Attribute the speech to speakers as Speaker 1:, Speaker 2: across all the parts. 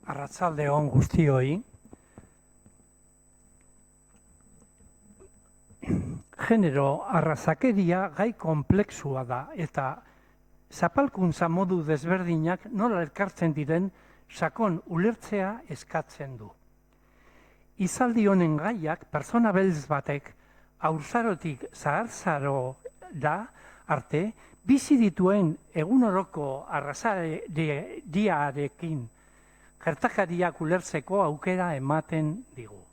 Speaker 1: Arratsalde on guztioi. Genero arrazakeria gai konplexua da eta zapalkuntza modu desberdinak nola elkartzen diren sakon ulertzea eskatzen du. Izaldi honen gaiak pertsona beltz batek haurzarotik zaharzaro da arte bizi dituen egunoroko arrazadiarekin gertakariak ulertzeko aukera ematen digu.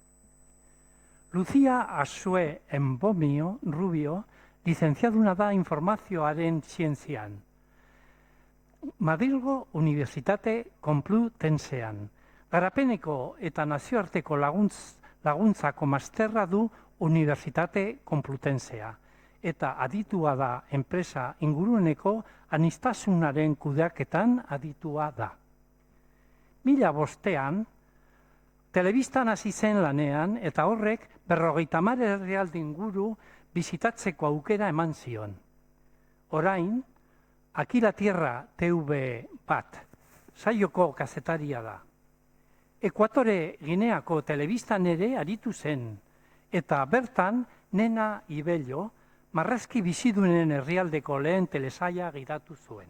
Speaker 1: Lucía Asue Embomio Rubio, licenciaduna da informazioaren zientzian. Madrilgo Unibertsitate Konplutensean. Garapeneko eta nazioarteko laguntzako masterra du Unibertsitate Konplutensea. Eta aditua da enpresa ingurueneko aniztasunaren kudeaketan aditua da. 2005 telebistan hasi zen lanean eta horrek 50 herrialde inguru bizitatzeko aukera eman zion. Orain, Aquí la Tierra TV bat, saioko kazetaria da. Ekuatore Gineako telebistan ere aritu zen, eta bertan Nena Ibello, marrazki bizidunen herrialdeko lehen telesaia gidatu zuen.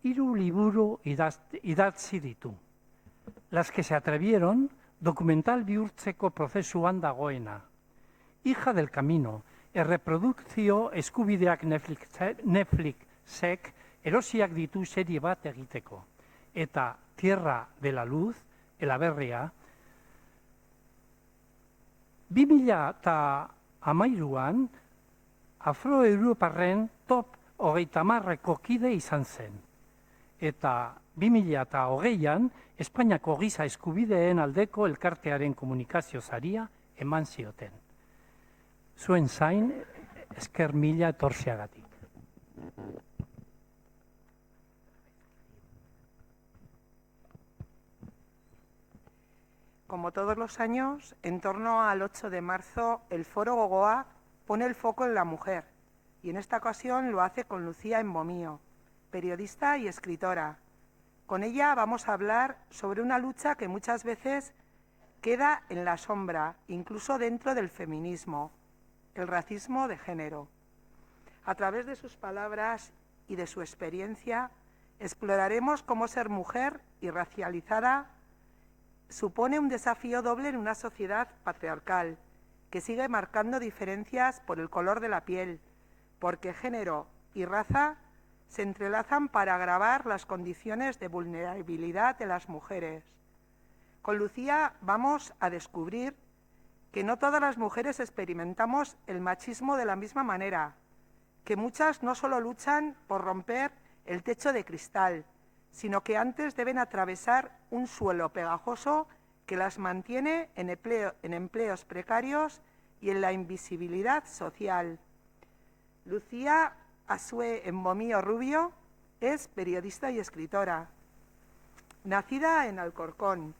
Speaker 1: 3 liburu idatzi ditu. Las que se atrevieron, dokumental bihurtzeko prozesuan dagoena. Hija del Camino, erreprodukzio eskubideak Netflixek erosiak ditu serie bat egiteko. Eta Tierra de la Luz, Elaberria, 2013an Afroeuroparren top 30ko kide izan zen. Eta 2020an Espainiako giza eskubideen aldeko elkartearen komunikazio saria eman zioten. Zuen zain, esker mila etortzeagatik.
Speaker 2: Como todos los años, en torno al 8 de marzo, el Foro Gogoa pone el foco en la mujer, y en esta ocasión lo hace con Lucía Embomío, periodista y escritora. Con ella vamos a hablar sobre una lucha que muchas veces queda en la sombra, incluso dentro del feminismo, el racismo de género. A través de sus palabras y de su experiencia, exploraremos cómo ser mujer y racializada supone un desafío doble en una sociedad patriarcal, que sigue marcando diferencias por el color de la piel, porque género y raza se entrelazan para agravar las condiciones de vulnerabilidad de las mujeres. Con Lucía vamos a descubrir que no todas las mujeres experimentamos el machismo de la misma manera, que muchas no solo luchan por romper el techo de cristal, sino que antes deben atravesar un suelo pegajoso que las mantiene en empleos precarios y en la invisibilidad social. Lucía Asue Embomío Rubio es periodista y escritora. Nacida en Alcorcón,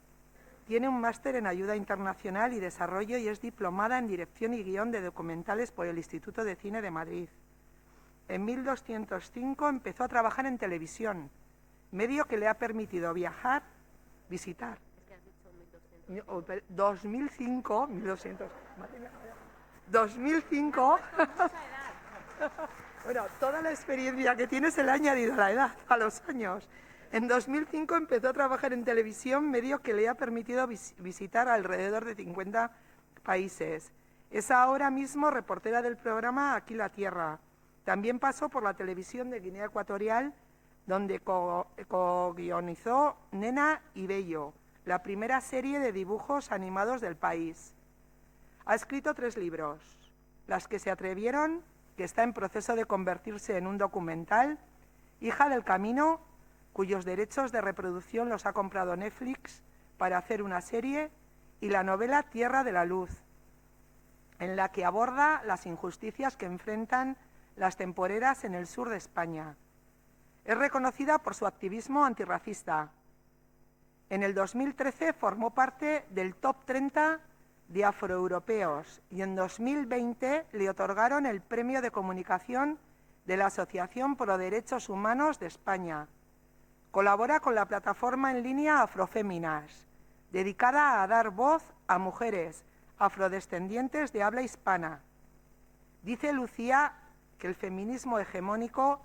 Speaker 2: tiene un máster en Ayuda Internacional y Desarrollo y es diplomada en Dirección y Guión de Documentales por el Instituto de Cine de Madrid. En 1205 empezó a trabajar en televisión, medio que le ha permitido viajar, visitar. 2005, 2005. Bueno, toda la experiencia que tiene se le ha añadido a la edad, a los años. En 2005 empezó a trabajar en televisión, medio que le ha permitido visitar alrededor de 50 países. Es ahora mismo reportera del programa Aquí la Tierra. También pasó por la televisión de Guinea Ecuatorial, donde co-guionizó Nena Ibello, la primera serie de dibujos animados del país. Ha escrito 3 libros: Las que se atrevieron, que está en proceso de convertirse en un documental; Hija del Camino, cuyos derechos de reproducción los ha comprado Netflix para hacer una serie; y la novela Tierra de la Luz, en la que aborda las injusticias que enfrentan las temporeras en el sur de España. Es reconocida por su activismo antirracista. En el 2013 formó parte del Top 30 de afroeuropeos y en 2020 le otorgaron el Premio de Comunicación de la Asociación Pro Derechos Humanos de España. Colabora con la plataforma en línea Afroféminas, dedicada a dar voz a mujeres afrodescendientes de habla hispana. Dice Lucía que el feminismo hegemónico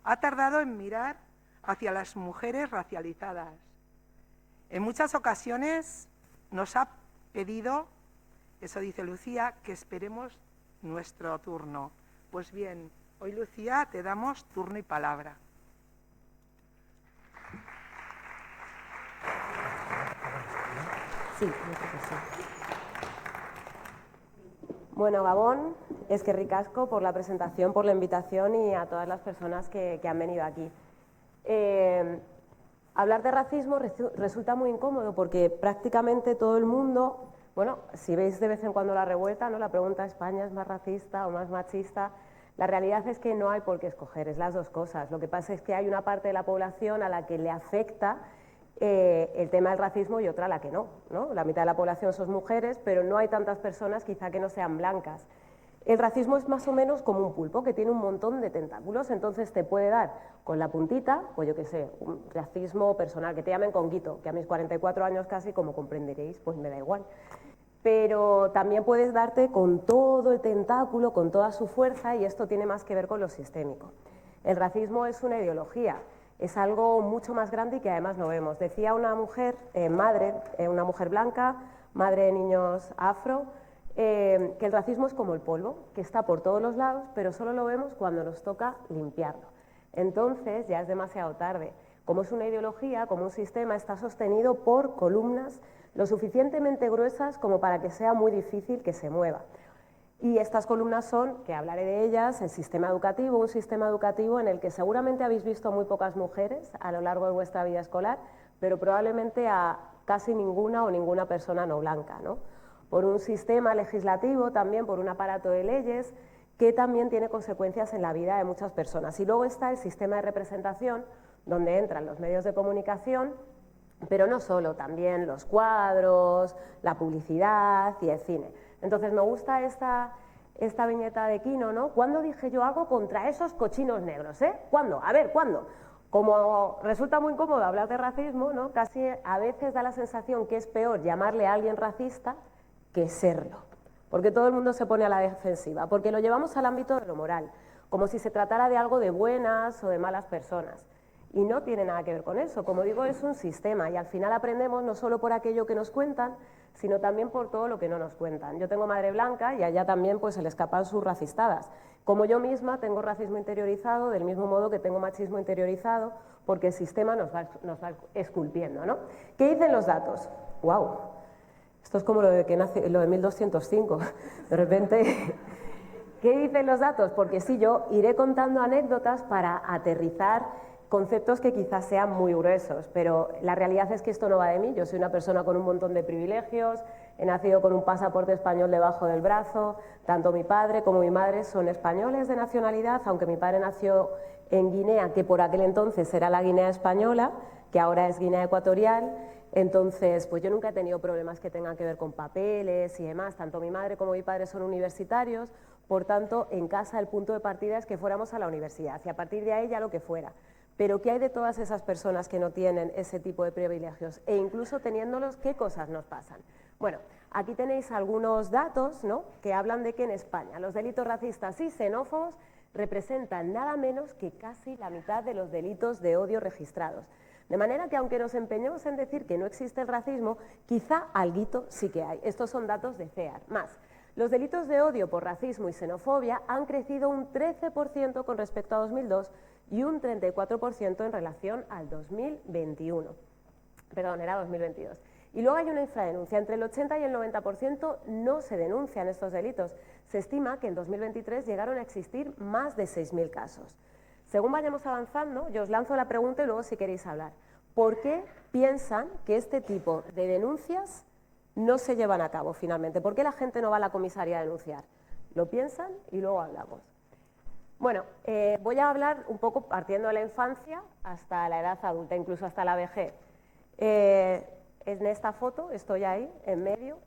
Speaker 2: ha tardado en mirar hacia las mujeres racializadas. En muchas ocasiones nos ha pedido, eso dice Lucía, que esperemos nuestro turno. Pues bien, hoy, Lucía, te damos turno y palabra.
Speaker 3: Sí, yo creo que sí. Bueno, Gabón, es que ricasco por la presentación, por la invitación y a todas las personas que han venido aquí. Hablar de racismo resulta muy incómodo porque prácticamente todo el mundo, bueno, si veis de vez en cuando la revuelta, ¿no? La pregunta, ¿España es más racista o más machista? La realidad es que no hay por qué escoger, es las dos cosas. Lo que pasa es que hay una parte de la población a la que le afecta el tema del racismo y otra a la que no, ¿no? La mitad de la población son mujeres, pero no hay tantas personas quizá que no sean blancas. El racismo es más o menos como un pulpo que tiene un montón de tentáculos, entonces te puede dar con la puntita, pues yo qué sé, un racismo personal, que te llamen Conguito, que a mis 44 años casi, como comprenderéis, pues me da igual. Pero también puedes darte con todo el tentáculo, con toda su fuerza, y esto tiene más que ver con lo sistémico. El racismo es una ideología, es algo mucho más grande y que además no vemos. Decía una mujer, una mujer blanca, madre de niños afro, que el racismo es como el polvo, que está por todos los lados, pero solo lo vemos cuando nos toca limpiarlo. Entonces ya es demasiado tarde. Como es una ideología, como un sistema, está sostenido por columnas lo suficientemente gruesas como para que sea muy difícil que se mueva. Y estas columnas son, que hablaré de ellas, el sistema educativo, un sistema educativo en el que seguramente habéis visto muy pocas mujeres a lo largo de vuestra vida escolar, pero probablemente a casi ninguna o ninguna persona no blanca, ¿no? Por un sistema legislativo también, por un aparato de leyes que también tiene consecuencias en la vida de muchas personas. Y luego está el sistema de representación, donde entran los medios de comunicación, pero no solo, también los cuadros, la publicidad y el cine. Entonces me gusta esta viñeta de Quino, ¿no? ¿Cuándo dije yo algo contra esos cochinos negros, eh? ¿Cuándo? A ver, ¿cuándo? Como resulta muy incómodo hablar de racismo, ¿no? Casi a veces da la sensación que es peor llamarle a alguien racista que serlo, porque todo el mundo se pone a la defensiva, porque lo llevamos al ámbito de lo moral, como si se tratara de algo de buenas o de malas personas. Y no tiene nada que ver con eso, como digo, es un sistema y al final aprendemos no solo por aquello que nos cuentan, sino también por todo lo que no nos cuentan. Yo tengo madre blanca y allá también pues se le escapan sus racistadas. Como yo misma tengo racismo interiorizado, del mismo modo que tengo machismo interiorizado, porque el sistema nos va esculpiendo, ¿no? ¿Qué dicen los datos? ¡Wow! Esto es como lo de 1205. De repente, ¿qué dicen los datos? Porque sí, yo iré contando anécdotas para aterrizar conceptos que quizás sean muy gruesos, pero la realidad es que esto no va de mí. Yo soy una persona con un montón de privilegios, he nacido con un pasaporte español debajo del brazo, tanto mi padre como mi madre son españoles de nacionalidad, aunque mi padre nació en Guinea, que por aquel entonces era la Guinea española, que ahora es Guinea Ecuatorial. Entonces, pues yo nunca he tenido problemas que tengan que ver con papeles y demás, tanto mi madre como mi padre son universitarios, por tanto, en casa el punto de partida es que fuéramos a la universidad y a partir de ahí ya lo que fuera. Pero ¿qué hay de todas esas personas que no tienen ese tipo de privilegios? E incluso teniéndolos, ¿qué cosas nos pasan? Bueno, aquí tenéis algunos datos, ¿no?, que hablan de que en España los delitos racistas y xenófobos representan nada menos que casi la mitad de los delitos de odio registrados. De manera que aunque nos empeñemos en decir que no existe el racismo, quizá alguito sí que hay. Estos son datos de CEAR. Más, los delitos de odio por racismo y xenofobia han crecido un 13% con respecto a 2002 y un 34% en relación al 2021. Perdón, era 2022. Y luego hay una infradenuncia. Entre el 80 y el 90% no se denuncian estos delitos. Se estima que en 2023 llegaron a existir más de 6.000 casos. Según vayamos avanzando, yo os lanzo la pregunta y luego si queréis hablar. ¿Por qué piensan que este tipo de denuncias no se llevan a cabo finalmente? ¿Por qué la gente no va a la comisaría a denunciar? Lo piensan y luego hablamos. Bueno, voy a hablar un poco partiendo de la infancia hasta la edad adulta, incluso hasta la vejez. En esta foto, estoy ahí, en medio,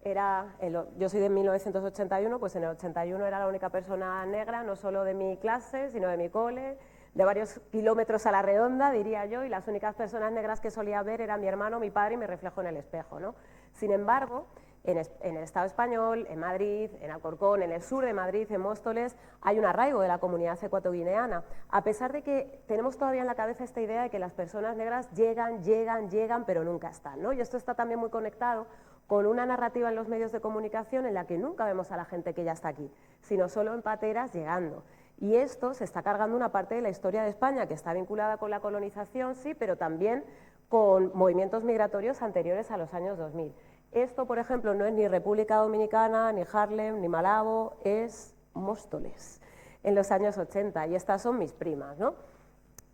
Speaker 3: yo soy de 1981, pues en el 81 era la única persona negra, no solo de mi clase, sino de mi cole, de varios kilómetros a la redonda, diría yo, y las únicas personas negras que solía ver eran mi hermano, mi padre y mi reflejo en el espejo, ¿no? Sin embargo, en el Estado español, en Madrid, en Alcorcón, en el sur de Madrid, en Móstoles, hay un arraigo de la comunidad ecuatoguineana, a pesar de que tenemos todavía en la cabeza esta idea de que las personas negras llegan, pero nunca están, ¿no? Y esto está también muy conectado con una narrativa en los medios de comunicación en la que nunca vemos a la gente que ya está aquí, sino solo en pateras llegando. Y esto se está cargando una parte de la historia de España que está vinculada con la colonización, sí, pero también con movimientos migratorios anteriores a los años 2000. Esto, por ejemplo, no es ni República Dominicana, ni Harlem, ni Malabo, es Móstoles, en los años 80, y estas son mis primas, ¿no?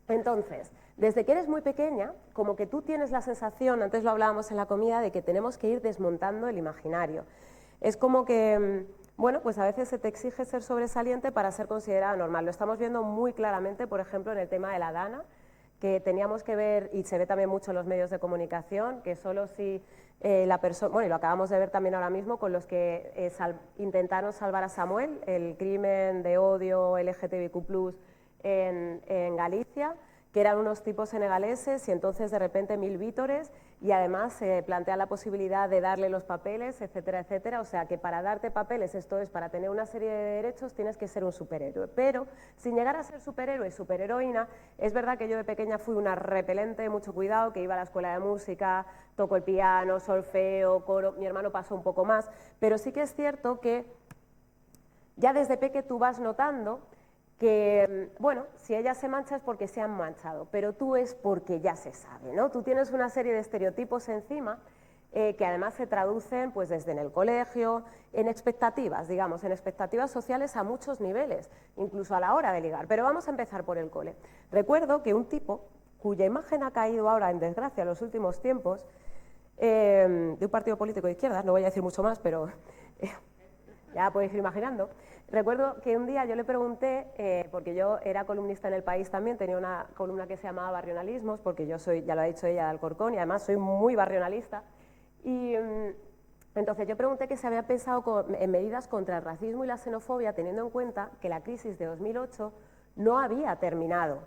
Speaker 3: Entonces, desde que eres muy pequeña, como que tú tienes la sensación, antes lo hablábamos en la comida, de que tenemos que ir desmontando el imaginario. Es como que, bueno, pues a veces se te exige ser sobresaliente para ser considerada normal. Lo estamos viendo muy claramente, por ejemplo, en el tema de la Dana, que teníamos que ver, y se ve también mucho en los medios de comunicación, que solo si la persona, bueno, y lo acabamos de ver también ahora mismo con los que intentaron salvar a Samuel, el crimen de odio LGTBIQ+, en Galicia, que eran unos tipos senegaleses y entonces de repente 1000 vítores y además se plantea la posibilidad de darle los papeles, etcétera, etcétera. O sea que para darte papeles, esto es, para tener una serie de derechos tienes que ser un superhéroe. Pero sin llegar a ser superhéroe y superheroína, es verdad que yo de pequeña fui una repelente, mucho cuidado, que iba a la escuela de música, toco el piano, solfeo, coro, mi hermano pasó un poco más, pero sí que es cierto que ya desde peque tú vas notando que, bueno, si ella se mancha es porque se han manchado, pero tú es porque ya se sabe, ¿no? Tú tienes una serie de estereotipos encima que además se traducen pues desde en el colegio, en expectativas, digamos, en expectativas sociales a muchos niveles, incluso a la hora de ligar. Pero vamos a empezar por el cole. Recuerdo que un tipo, cuya imagen ha caído ahora en desgracia en los últimos tiempos, de un partido político de izquierdas, no voy a decir mucho más, pero ya podéis ir imaginando. Recuerdo que un día yo le pregunté, porque yo era columnista en El País también, tenía una columna que se llamaba Barrionalismos, porque yo soy, ya lo ha dicho ella, de Alcorcón, y además soy muy barrionalista, y entonces yo pregunté que se había pensado en medidas contra el racismo y la xenofobia, teniendo en cuenta que la crisis de 2008 no había terminado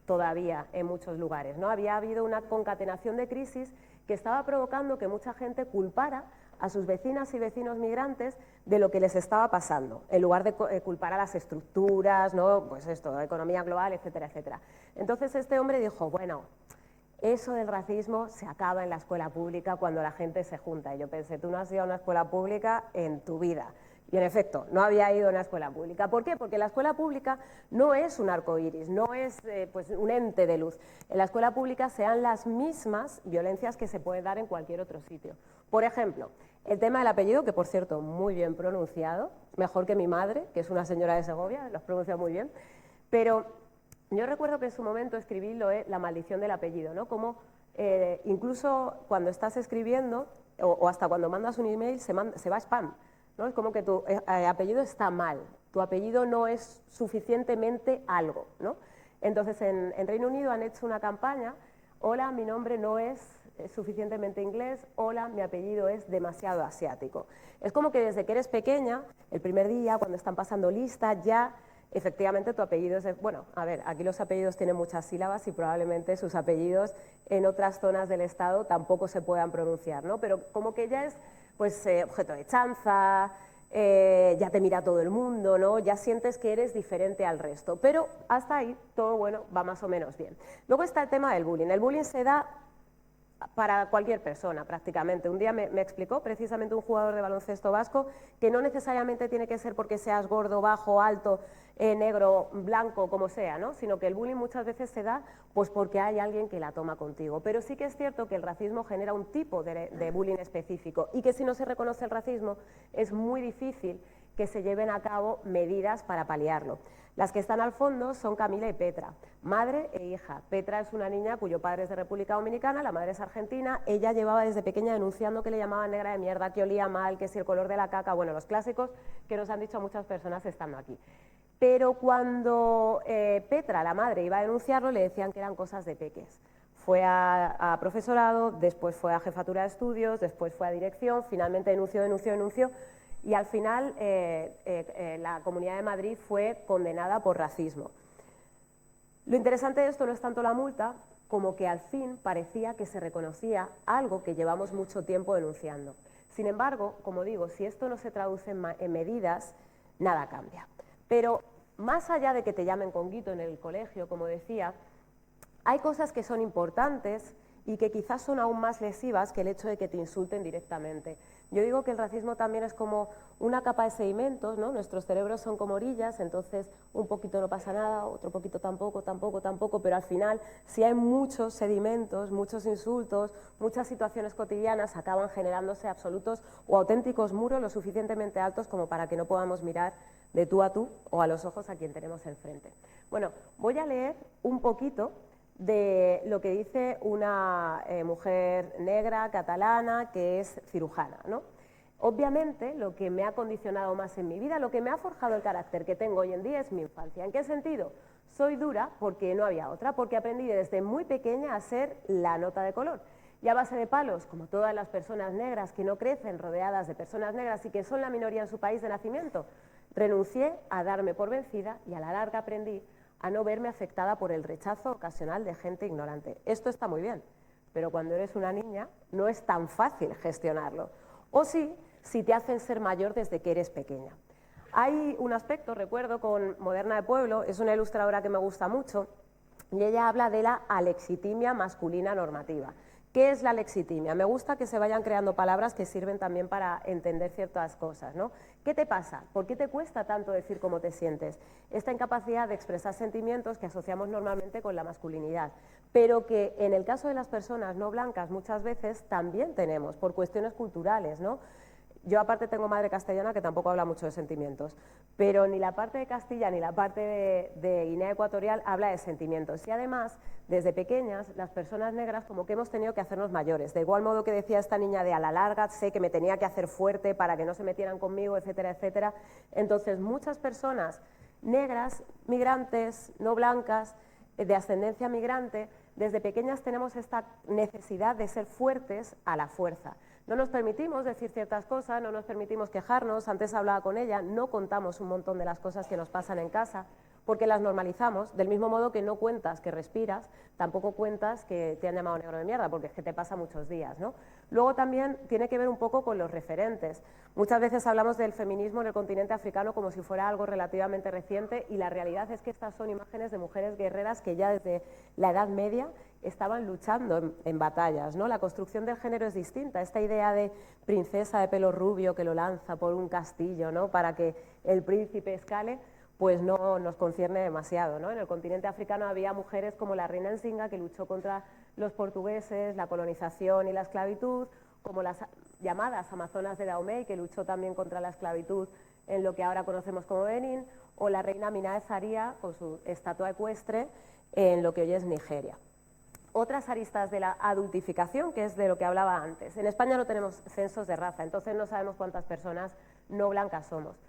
Speaker 3: todavía en muchos lugares, ¿no? Había habido una concatenación de crisis que estaba provocando que mucha gente culpara a sus vecinas y vecinos migrantes de lo que les estaba pasando, en lugar de culpar a las estructuras, ¿no? Pues esto, economía global, etcétera, etcétera. Entonces este hombre dijo, bueno, eso del racismo se acaba en la escuela pública cuando la gente se junta. Y yo pensé, tú no has ido a una escuela pública en tu vida. Y en efecto, no había ido a una escuela pública. ¿Por qué? Porque la escuela pública no es un arco iris, no es pues un ente de luz. En la escuela pública se dan las mismas violencias que se pueden dar en cualquier otro sitio. Por ejemplo, el tema del apellido, que por cierto, muy bien pronunciado, mejor que mi madre, que es una señora de Segovia, los pronuncia muy bien, pero yo recuerdo que en su momento escribí La maldición del apellido, ¿no? Como incluso cuando estás escribiendo, o hasta cuando mandas un email, se va a spam, ¿no? Es como que tu apellido está mal, tu apellido no es suficientemente algo, ¿no? Entonces en Reino Unido han hecho una campaña, hola, mi nombre no es suficientemente inglés, hola, mi apellido es demasiado asiático. Es como que desde que eres pequeña, el primer día, cuando están pasando lista, ya efectivamente tu apellido es... Bueno, a ver, aquí los apellidos tienen muchas sílabas y probablemente sus apellidos en otras zonas del Estado tampoco se puedan pronunciar, ¿no? Pero como que ya es pues objeto de chanza, ya te mira todo el mundo, ¿no? Ya sientes que eres diferente al resto. Pero hasta ahí todo, bueno, va más o menos bien. Luego está el tema del bullying. El bullying se da para cualquier persona prácticamente. Un día me explicó precisamente un jugador de baloncesto vasco que no necesariamente tiene que ser porque seas gordo, bajo, alto, negro, blanco, como sea, ¿no? Sino que el bullying muchas veces se da pues porque hay alguien que la toma contigo. Pero sí que es cierto que el racismo genera un tipo de bullying específico y que si no se reconoce el racismo es muy difícil que se lleven a cabo medidas para paliarlo. Las que están al fondo son Camila y Petra, madre e hija. Petra es una niña cuyo padre es de República Dominicana, la madre es argentina. Ella llevaba desde pequeña denunciando que le llamaban negra de mierda, que olía mal, que si el color de la caca, bueno, los clásicos que nos han dicho a muchas personas estando aquí. Pero cuando Petra, la madre, iba a denunciarlo, le decían que eran cosas de peques. Fue a profesorado, después fue a jefatura de estudios, después fue a dirección, finalmente denunció, y al final la Comunidad de Madrid fue condenada por racismo. Lo interesante de esto no es tanto la multa, como que al fin parecía que se reconocía algo que llevamos mucho tiempo denunciando. Sin embargo, como digo, si esto no se traduce en medidas, nada cambia. Pero más allá de que te llamen Conguito en el colegio, como decía, hay cosas que son importantes y que quizás son aún más lesivas que el hecho de que te insulten directamente. Yo digo que el racismo también es como una capa de sedimentos, ¿no? Nuestros cerebros son como orillas, entonces un poquito no pasa nada, otro poquito tampoco, pero al final, si hay muchos sedimentos, muchos insultos, muchas situaciones cotidianas, acaban generándose absolutos o auténticos muros lo suficientemente altos como para que no podamos mirar de tú a tú o a los ojos a quien tenemos enfrente. Bueno, voy a leer un poquito de lo que dice una mujer negra catalana que es cirujana, ¿no? Obviamente, lo que me ha condicionado más en mi vida, lo que me ha forjado el carácter que tengo hoy en día es mi infancia. ¿En qué sentido? Soy dura porque no había otra, porque aprendí desde muy pequeña a ser la nota de color. Y a base de palos, como todas las personas negras que no crecen rodeadas de personas negras y que son la minoría en su país de nacimiento, renuncié a darme por vencida y a la larga aprendí a no verme afectada por el rechazo ocasional de gente ignorante. Esto está muy bien, pero cuando eres una niña no es tan fácil gestionarlo. O sí, si te hacen ser mayor desde que eres pequeña. Hay un aspecto, recuerdo, con Moderna de Pueblo, es una ilustradora que me gusta mucho, y ella habla de la alexitimia masculina normativa. ¿Qué es la alexitimia? Me gusta que se vayan creando palabras que sirven también para entender ciertas cosas, ¿no? ¿Qué te pasa? ¿Por qué te cuesta tanto decir cómo te sientes? Esta incapacidad de expresar sentimientos que asociamos normalmente con la masculinidad, pero que en el caso de las personas no blancas muchas veces también tenemos, por cuestiones culturales, ¿no? Yo aparte tengo madre castellana que tampoco habla mucho de sentimientos, pero ni la parte de Castilla ni la parte de Guinea Ecuatorial habla de sentimientos. Y además, desde pequeñas, las personas negras como que hemos tenido que hacernos mayores. De igual modo que decía esta niña de a la larga, sé que me tenía que hacer fuerte para que no se metieran conmigo, etcétera, etcétera. Entonces, muchas personas negras, migrantes, no blancas, de ascendencia migrante, desde pequeñas tenemos esta necesidad de ser fuertes a la fuerza. No nos permitimos decir ciertas cosas, no nos permitimos quejarnos, antes hablaba con ella, no contamos un montón de las cosas que nos pasan en casa, porque las normalizamos, del mismo modo que no cuentas que respiras, tampoco cuentas que te han llamado negro de mierda, porque es que te pasa muchos días, ¿no? Luego también tiene que ver un poco con los referentes. Muchas veces hablamos del feminismo en el continente africano como si fuera algo relativamente reciente y la realidad es que estas son imágenes de mujeres guerreras que ya desde la Edad Media estaban luchando en batallas, ¿no? La construcción del género es distinta, esta idea de princesa de pelo rubio que lo lanza por un castillo, ¿no? Para que el príncipe escale, pues no nos concierne demasiado, ¿no? En el continente africano había mujeres como la reina Nzinga que luchó contra los portugueses, la colonización y la esclavitud, como las llamadas amazonas de Dahomey que luchó también contra la esclavitud en lo que ahora conocemos como Benín, o la reina Amina de Zaria con su estatua ecuestre en lo que hoy es Nigeria. Otras aristas de la adultificación, que es de lo que hablaba antes. En España no tenemos censos de raza, entonces no sabemos cuántas personas no blancas somos.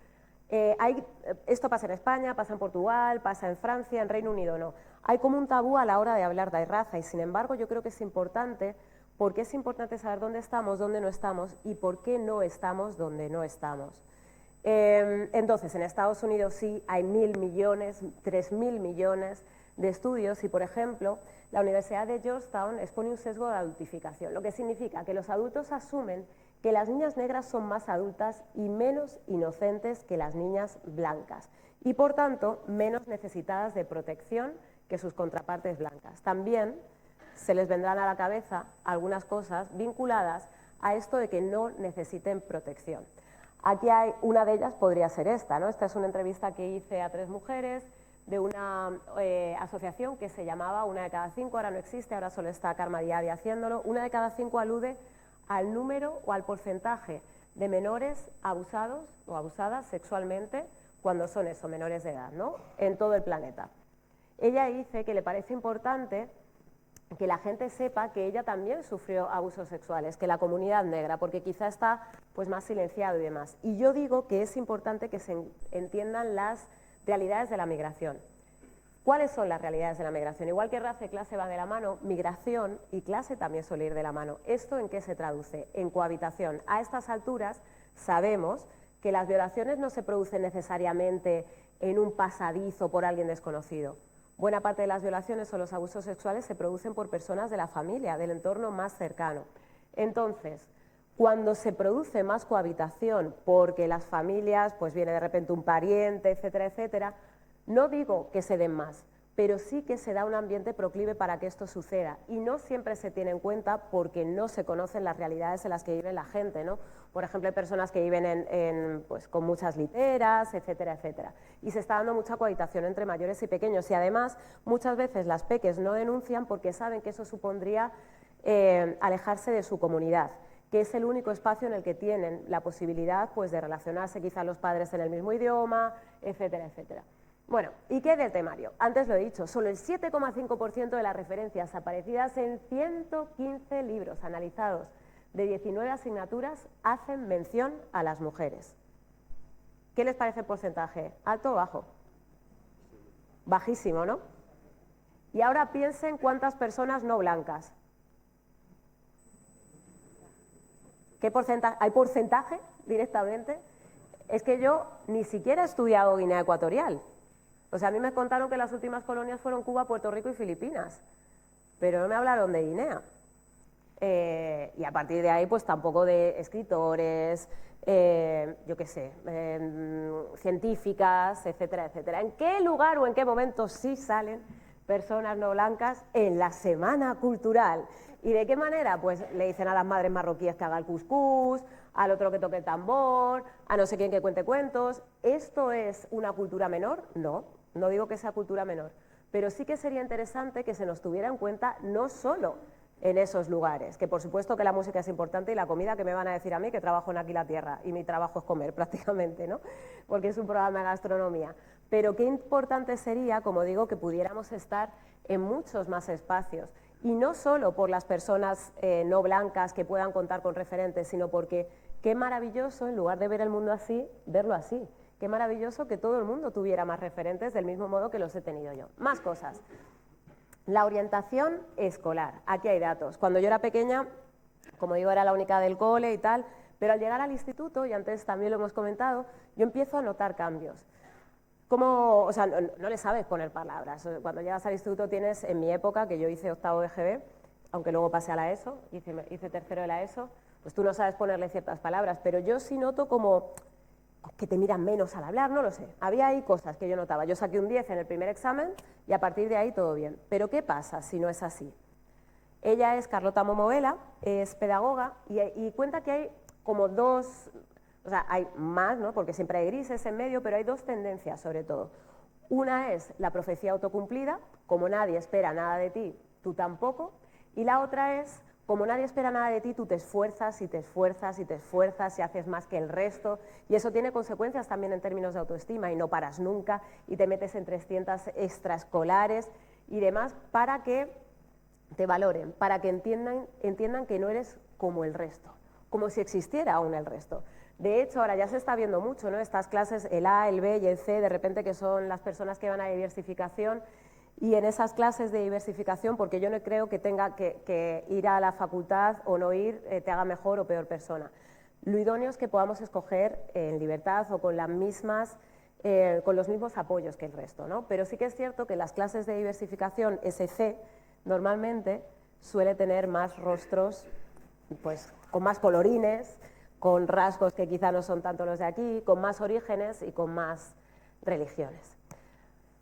Speaker 3: Esto pasa en España, pasa en Portugal, pasa en Francia, en Reino Unido no. Hay como un tabú a la hora de hablar de raza y sin embargo yo creo que es importante porque es importante saber dónde estamos, dónde no estamos y por qué no estamos donde no estamos. Entonces, en Estados Unidos sí hay 1.000 millones, 3.000 millones de estudios y, por ejemplo, la Universidad de Georgetown expone un sesgo de adultificación, lo que significa que los adultos asumen que las niñas negras son más adultas y menos inocentes que las niñas blancas y, por tanto, menos necesitadas de protección que sus contrapartes blancas. También se les vendrán a la cabeza algunas cosas vinculadas a esto de que no necesiten protección. Aquí hay una de ellas, podría ser esta, ¿no? Esta es una entrevista que hice a 3 mujeres de una asociación que se llamaba Una de cada 5, ahora no existe, ahora solo está Karma Diaby haciéndolo. Una de cada 5 alude al número o al porcentaje de menores abusados o abusadas sexualmente cuando son eso, menores de edad, ¿no? En todo el planeta. Ella dice que le parece importante que la gente sepa que ella también sufrió abusos sexuales, que la comunidad negra, porque quizá está pues más silenciado y demás. Y yo digo que es importante que se entiendan las realidades de la migración. ¿Cuáles son las realidades de la migración? Igual que raza y clase van de la mano, migración y clase también suele ir de la mano. ¿Esto en qué se traduce? En cohabitación. A estas alturas sabemos que las violaciones no se producen necesariamente en un pasadizo por alguien desconocido. Buena parte de las violaciones o los abusos sexuales se producen por personas de la familia, del entorno más cercano. Entonces, cuando se produce más cohabitación porque las familias, pues viene de repente un pariente, etcétera, etcétera, no digo que se den más, pero sí que se da un ambiente proclive para que esto suceda y no siempre se tiene en cuenta porque no se conocen las realidades en las que vive la gente, ¿no? Por ejemplo, hay personas que viven pues, con muchas literas, etcétera, etcétera. Y se está dando mucha cohabitación entre mayores y pequeños y además muchas veces las peques no denuncian porque saben que eso supondría alejarse de su comunidad, que es el único espacio en el que tienen la posibilidad pues, de relacionarse quizá los padres en el mismo idioma, etcétera, etcétera. Bueno, ¿y qué del temario? Antes lo he dicho, solo el 7,5% de las referencias aparecidas en 115 libros analizados de 19 asignaturas hacen mención a las mujeres. ¿Qué les parece el porcentaje? ¿Alto o bajo? Bajísimo, ¿no? Y ahora piensen cuántas personas no blancas. ¿Qué porcentaje? ¿Hay porcentaje directamente? Es que yo ni siquiera he estudiado Guinea Ecuatorial. O sea, a mí me contaron que las últimas colonias fueron Cuba, Puerto Rico y Filipinas, pero no me hablaron de Guinea. Y a partir de ahí, pues tampoco de escritores, yo qué sé, científicas, etcétera, etcétera. ¿En qué lugar o en qué momento sí salen personas no blancas en la Semana Cultural? ¿Y de qué manera? Pues le dicen a las madres marroquíes que haga el cuscús, al otro que toque el tambor, a no sé quién que cuente cuentos. ¿Esto es una cultura menor? No, no digo que sea cultura menor, pero sí que sería interesante que se nos tuviera en cuenta no solo en esos lugares, que por supuesto que la música es importante y la comida, que me van a decir a mí que trabajo en Aquí la Tierra y mi trabajo es comer prácticamente, ¿no? Porque es un programa de gastronomía, pero qué importante sería, como digo, que pudiéramos estar en muchos más espacios y no solo por las personas no blancas que puedan contar con referentes, sino porque qué maravilloso, en lugar de ver el mundo así, verlo así. Qué maravilloso que todo el mundo tuviera más referentes del mismo modo que los he tenido yo. Más cosas. La orientación escolar. Aquí hay datos. Cuando yo era pequeña, como digo, era la única del cole y tal, pero al llegar al instituto, y antes también lo hemos comentado, yo empiezo a notar cambios. Como, o sea, no le sabes poner palabras. Cuando llegas al instituto tienes, en mi época, que yo hice octavo de GB, aunque luego pasé a la ESO, hice tercero de la ESO, pues tú no sabes ponerle ciertas palabras, pero yo sí noto como que te miran menos al hablar, no lo sé. Había ahí cosas que yo notaba. Yo saqué un 10 en el primer examen y a partir de ahí todo bien. Pero ¿qué pasa si no es así? Ella es Carlota Momovela, es pedagoga y cuenta que hay como dos, o sea, hay más, ¿no? Porque siempre hay grises en medio, pero hay dos tendencias sobre todo. Una es la profecía autocumplida, como nadie espera nada de ti, tú tampoco. Y la otra es, como nadie espera nada de ti, tú te esfuerzas y te esfuerzas y te esfuerzas y haces más que el resto. Y eso tiene consecuencias también en términos de autoestima y no paras nunca y te metes en 300 extraescolares y demás para que te valoren, para que entiendan que no eres como el resto, como si existiera aún el resto. De hecho, ahora ya se está viendo mucho, ¿no? Estas clases, el A, el B y el C, de repente que son las personas que van a diversificación, y en esas clases de diversificación, porque yo no creo que tenga que ir a la facultad o no ir te haga mejor o peor persona. Lo idóneo es que podamos escoger en libertad o con las mismas, con los mismos apoyos que el resto, ¿no? Pero sí que es cierto que las clases de diversificación SC normalmente suele tener más rostros, pues con más colorines, con rasgos que quizá no son tanto los de aquí, con más orígenes y con más religiones.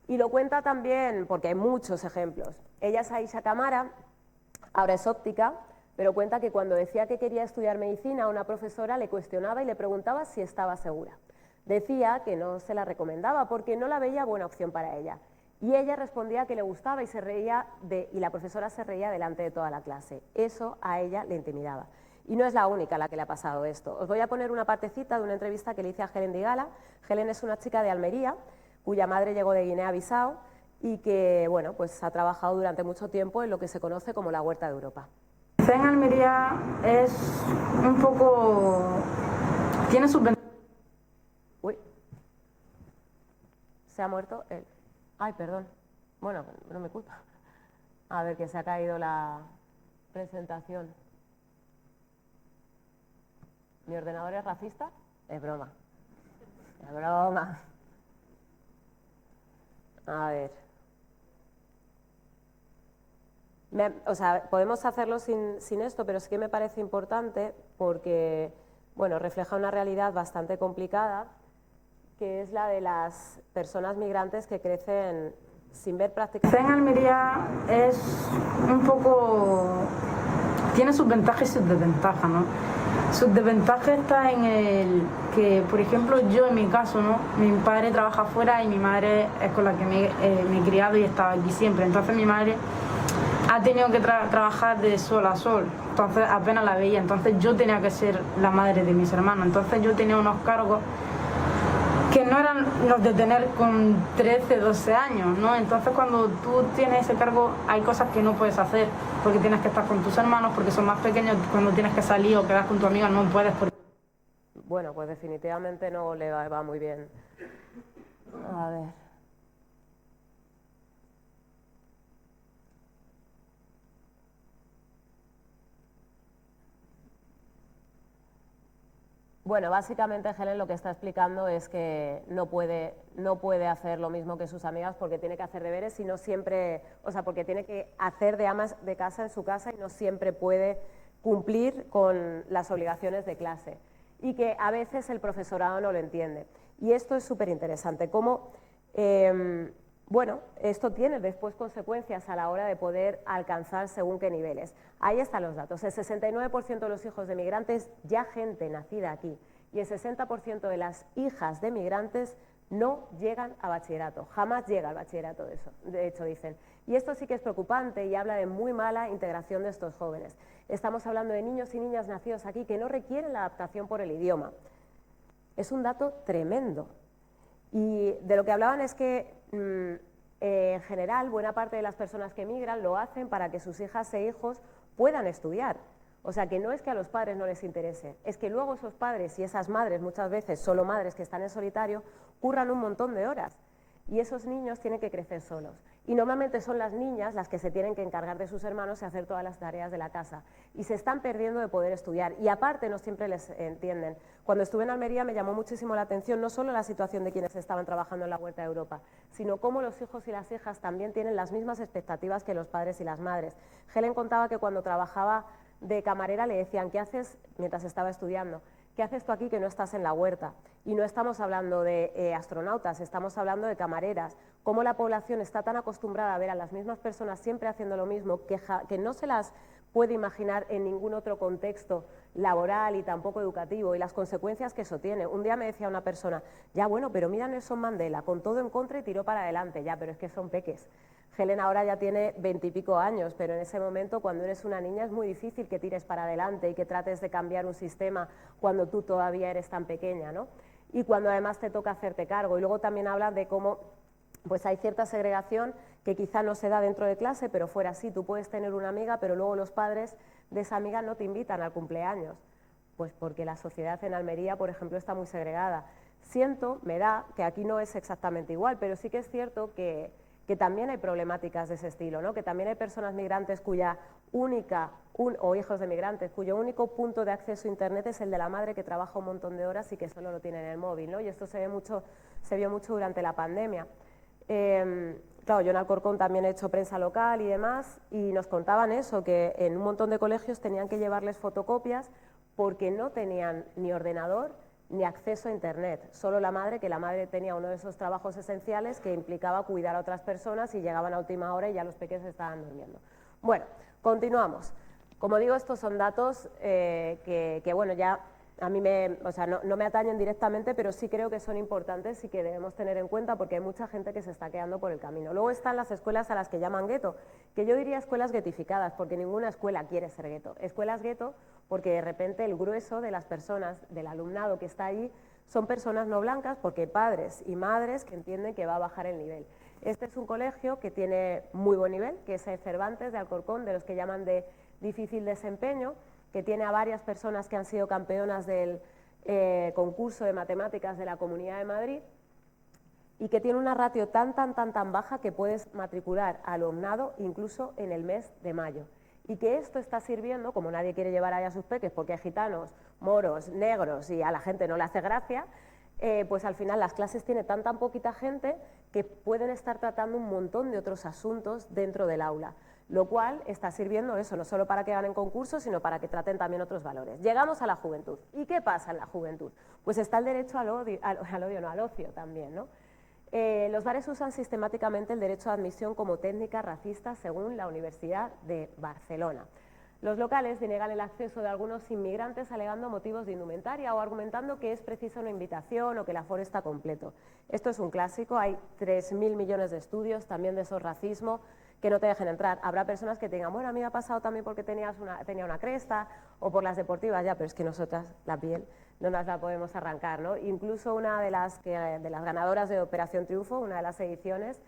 Speaker 3: Y lo cuenta también, porque hay muchos ejemplos. Ella es Aisha Camara, ahora es óptica, pero cuenta que cuando decía que quería estudiar medicina, una profesora le cuestionaba y le preguntaba si estaba segura. Decía que no se la recomendaba porque no la veía buena opción para ella. Y ella respondía que le gustaba y se reía y la profesora se reía delante de toda la clase. Eso a ella le intimidaba. Y no es la única a la que le ha pasado esto. Os voy a poner una partecita de una entrevista que le hice a Helen Digala. Helen es una chica de Almería, cuya madre llegó de Guinea-Bissau y que, bueno, pues ha trabajado durante mucho tiempo en lo que se conoce como la Huerta de Europa.
Speaker 4: En Almería es un poco... tiene sus...
Speaker 3: Uy, se ha muerto él. Ay, perdón. Bueno, no me culpa. A ver, que se ha caído la presentación. ¿Mi ordenador es racista? Es broma. Es broma. A ver. O sea, podemos hacerlo sin esto, pero sí que me parece importante porque, bueno, refleja una realidad bastante complicada, que es la de las personas migrantes que crecen sin ver prácticamente.
Speaker 4: En Almería es un poco... tiene sus ventajas y sus desventajas, ¿no? Sus desventajas está en el que, por ejemplo, yo en mi caso, ¿no? Mi padre trabaja afuera y mi madre es con la que me he criado y he estado aquí siempre. Entonces mi madre ha tenido que trabajar de sol a sol, entonces apenas la veía. Entonces yo tenía que ser la madre de mis hermanos. Entonces yo tenía unos cargos que no eran los de tener con 13, 12 años, ¿no? Entonces cuando tú tienes ese cargo hay cosas que no puedes hacer porque tienes que estar con tus hermanos, porque son más pequeños, cuando tienes que salir o quedar con tu amiga no puedes.
Speaker 3: Bueno, pues definitivamente no le va muy bien. A ver. Bueno, básicamente Helen lo que está explicando es que no puede hacer lo mismo que sus amigas porque tiene que hacer deberes y no siempre, o sea, porque tiene que hacer de amas de casa en su casa y no siempre puede cumplir con las obligaciones de clase y que a veces el profesorado no lo entiende. Y esto es súper interesante, cómo, bueno, esto tiene después consecuencias a la hora de poder alcanzar según qué niveles. Ahí están los datos. El 69% de los hijos de migrantes, ya gente nacida aquí, y el 60% de las hijas de migrantes no llegan a bachillerato. Jamás llega al bachillerato, de hecho, dicen. Y esto sí que es preocupante y habla de muy mala integración de estos jóvenes. Estamos hablando de niños y niñas nacidos aquí que no requieren la adaptación por el idioma. Es un dato tremendo. Y de lo que hablaban es que en general buena parte de las personas que emigran lo hacen para que sus hijas e hijos puedan estudiar. O sea, que no es que a los padres no les interese, es que luego esos padres y esas madres, muchas veces solo madres que están en solitario, curran un montón de horas. Y esos niños tienen que crecer solos. Y normalmente son las niñas las que se tienen que encargar de sus hermanos y hacer todas las tareas de la casa. Y se están perdiendo de poder estudiar. Y aparte no siempre les entienden. Cuando estuve en Almería me llamó muchísimo la atención no solo la situación de quienes estaban trabajando en la Huerta de Europa, sino cómo los hijos y las hijas también tienen las mismas expectativas que los padres y las madres. Helen contaba que cuando trabajaba de camarera le decían, ¿qué haces mientras estaba estudiando? ¿Qué haces tú aquí que no estás en la huerta? Y no estamos hablando de astronautas, estamos hablando de camareras. Cómo la población está tan acostumbrada a ver a las mismas personas siempre haciendo lo mismo que no se las puede imaginar en ningún otro contexto laboral y tampoco educativo y las consecuencias que eso tiene. Un día me decía una persona, ya bueno, pero mira Nelson Mandela, con todo en contra y tiró para adelante, ya, pero es que son peques. Helen ahora ya tiene 20 y pico años, pero en ese momento cuando eres una niña es muy difícil que tires para adelante y que trates de cambiar un sistema cuando tú todavía eres tan pequeña, ¿no? Y cuando además te toca hacerte cargo. Y luego también habla de cómo pues hay cierta segregación que quizá no se da dentro de clase, pero fuera sí, tú puedes tener una amiga, pero luego los padres de esa amiga no te invitan al cumpleaños, pues porque la sociedad en Almería, por ejemplo, está muy segregada. Me da que aquí no es exactamente igual, pero sí que es cierto que también hay problemáticas de ese estilo, ¿no? Que también hay personas migrantes o hijos de migrantes cuyo único punto de acceso a Internet es el de la madre que trabaja un montón de horas y que solo lo tiene en el móvil, ¿no? Y esto se vio mucho durante la pandemia. Claro, yo en Alcorcón también he hecho prensa local y demás, y nos contaban eso, que en un montón de colegios tenían que llevarles fotocopias porque no tenían ni ordenador ni acceso a Internet, solo la madre, que la madre tenía uno de esos trabajos esenciales que implicaba cuidar a otras personas y llegaban a última hora y ya los pequeños estaban durmiendo. Bueno, continuamos. Como digo, estos son datos que bueno, ya a mí no me atañen directamente, pero sí creo que son importantes y que debemos tener en cuenta porque hay mucha gente que se está quedando por el camino. Luego están las escuelas a las que llaman gueto, que yo diría escuelas guetificadas, porque ninguna escuela quiere ser gueto. Escuelas gueto porque de repente el grueso de las personas, del alumnado que está allí, son personas no blancas porque padres y madres que entienden que va a bajar el nivel. Este es un colegio que tiene muy buen nivel, que es el Cervantes de Alcorcón, de los que llaman de difícil desempeño, que tiene a varias personas que han sido campeonas del concurso de matemáticas de la Comunidad de Madrid y que tiene una ratio tan baja que puedes matricular alumnado incluso en el mes de mayo. Y que esto está sirviendo, como nadie quiere llevar ahí a sus peques porque hay gitanos, moros, negros y a la gente no le hace gracia, pues al final las clases tienen tan poquita gente que pueden estar tratando un montón de otros asuntos dentro del aula. lo cual está sirviendo eso, no solo para que ganen concursos, sino para que traten también otros valores. Llegamos a la juventud. ¿Y qué pasa en la juventud? Pues está el derecho al ocio también, ¿no? Los bares usan sistemáticamente el derecho de admisión como técnica racista según la Universidad de Barcelona. Los locales deniegan el acceso de algunos inmigrantes alegando motivos de indumentaria o argumentando que es precisa una invitación o que el aforo está completo. Esto es un clásico, hay 3.000 millones de estudios también de esos racismo que no te dejen entrar. Habrá personas que te digan, bueno, a mí me ha pasado también porque tenía una cresta o por las deportivas, ya, pero es que nosotras la piel no nos la podemos arrancar, ¿no? Incluso una de las ganadoras de Operación Triunfo, una de las ediciones,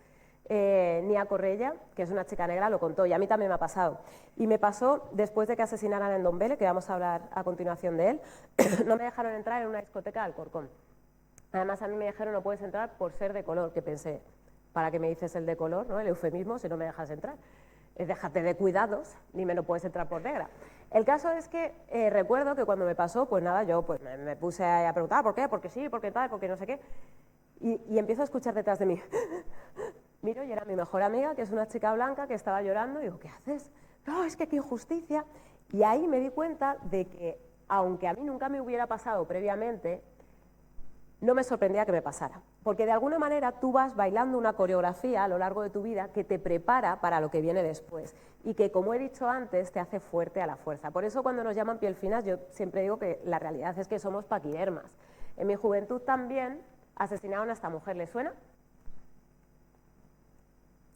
Speaker 3: Nia Correia, que es una chica negra, lo contó y a mí también me ha pasado. Y me pasó después de que asesinaran en Ndombele, que vamos a hablar a continuación de él, no me dejaron entrar en una discoteca de Alcorcón. Además a mí me dijeron no puedes entrar por ser de color, que pensé, ¿para qué me dices el de color, ¿no? El eufemismo si no me dejas entrar? Déjate de cuidados, ni me lo puedes entrar por negra. El caso es que recuerdo que cuando me pasó, pues nada, yo pues me puse a preguntar ¿por qué? Porque sí, porque tal, porque no sé qué. Y empiezo a escuchar detrás de mí. Miro y era mi mejor amiga, que es una chica blanca que estaba llorando, y digo, ¿qué haces? No, es que qué injusticia. Y ahí me di cuenta de que, aunque a mí nunca me hubiera pasado previamente, no me sorprendía que me pasara. Porque de alguna manera tú vas bailando una coreografía a lo largo de tu vida que te prepara para lo que viene después y que, como he dicho antes, te hace fuerte a la fuerza. Por eso cuando nos llaman piel finas, yo siempre digo que la realidad es que somos paquidermas. En mi juventud también asesinaron a esta mujer, ¿le suena?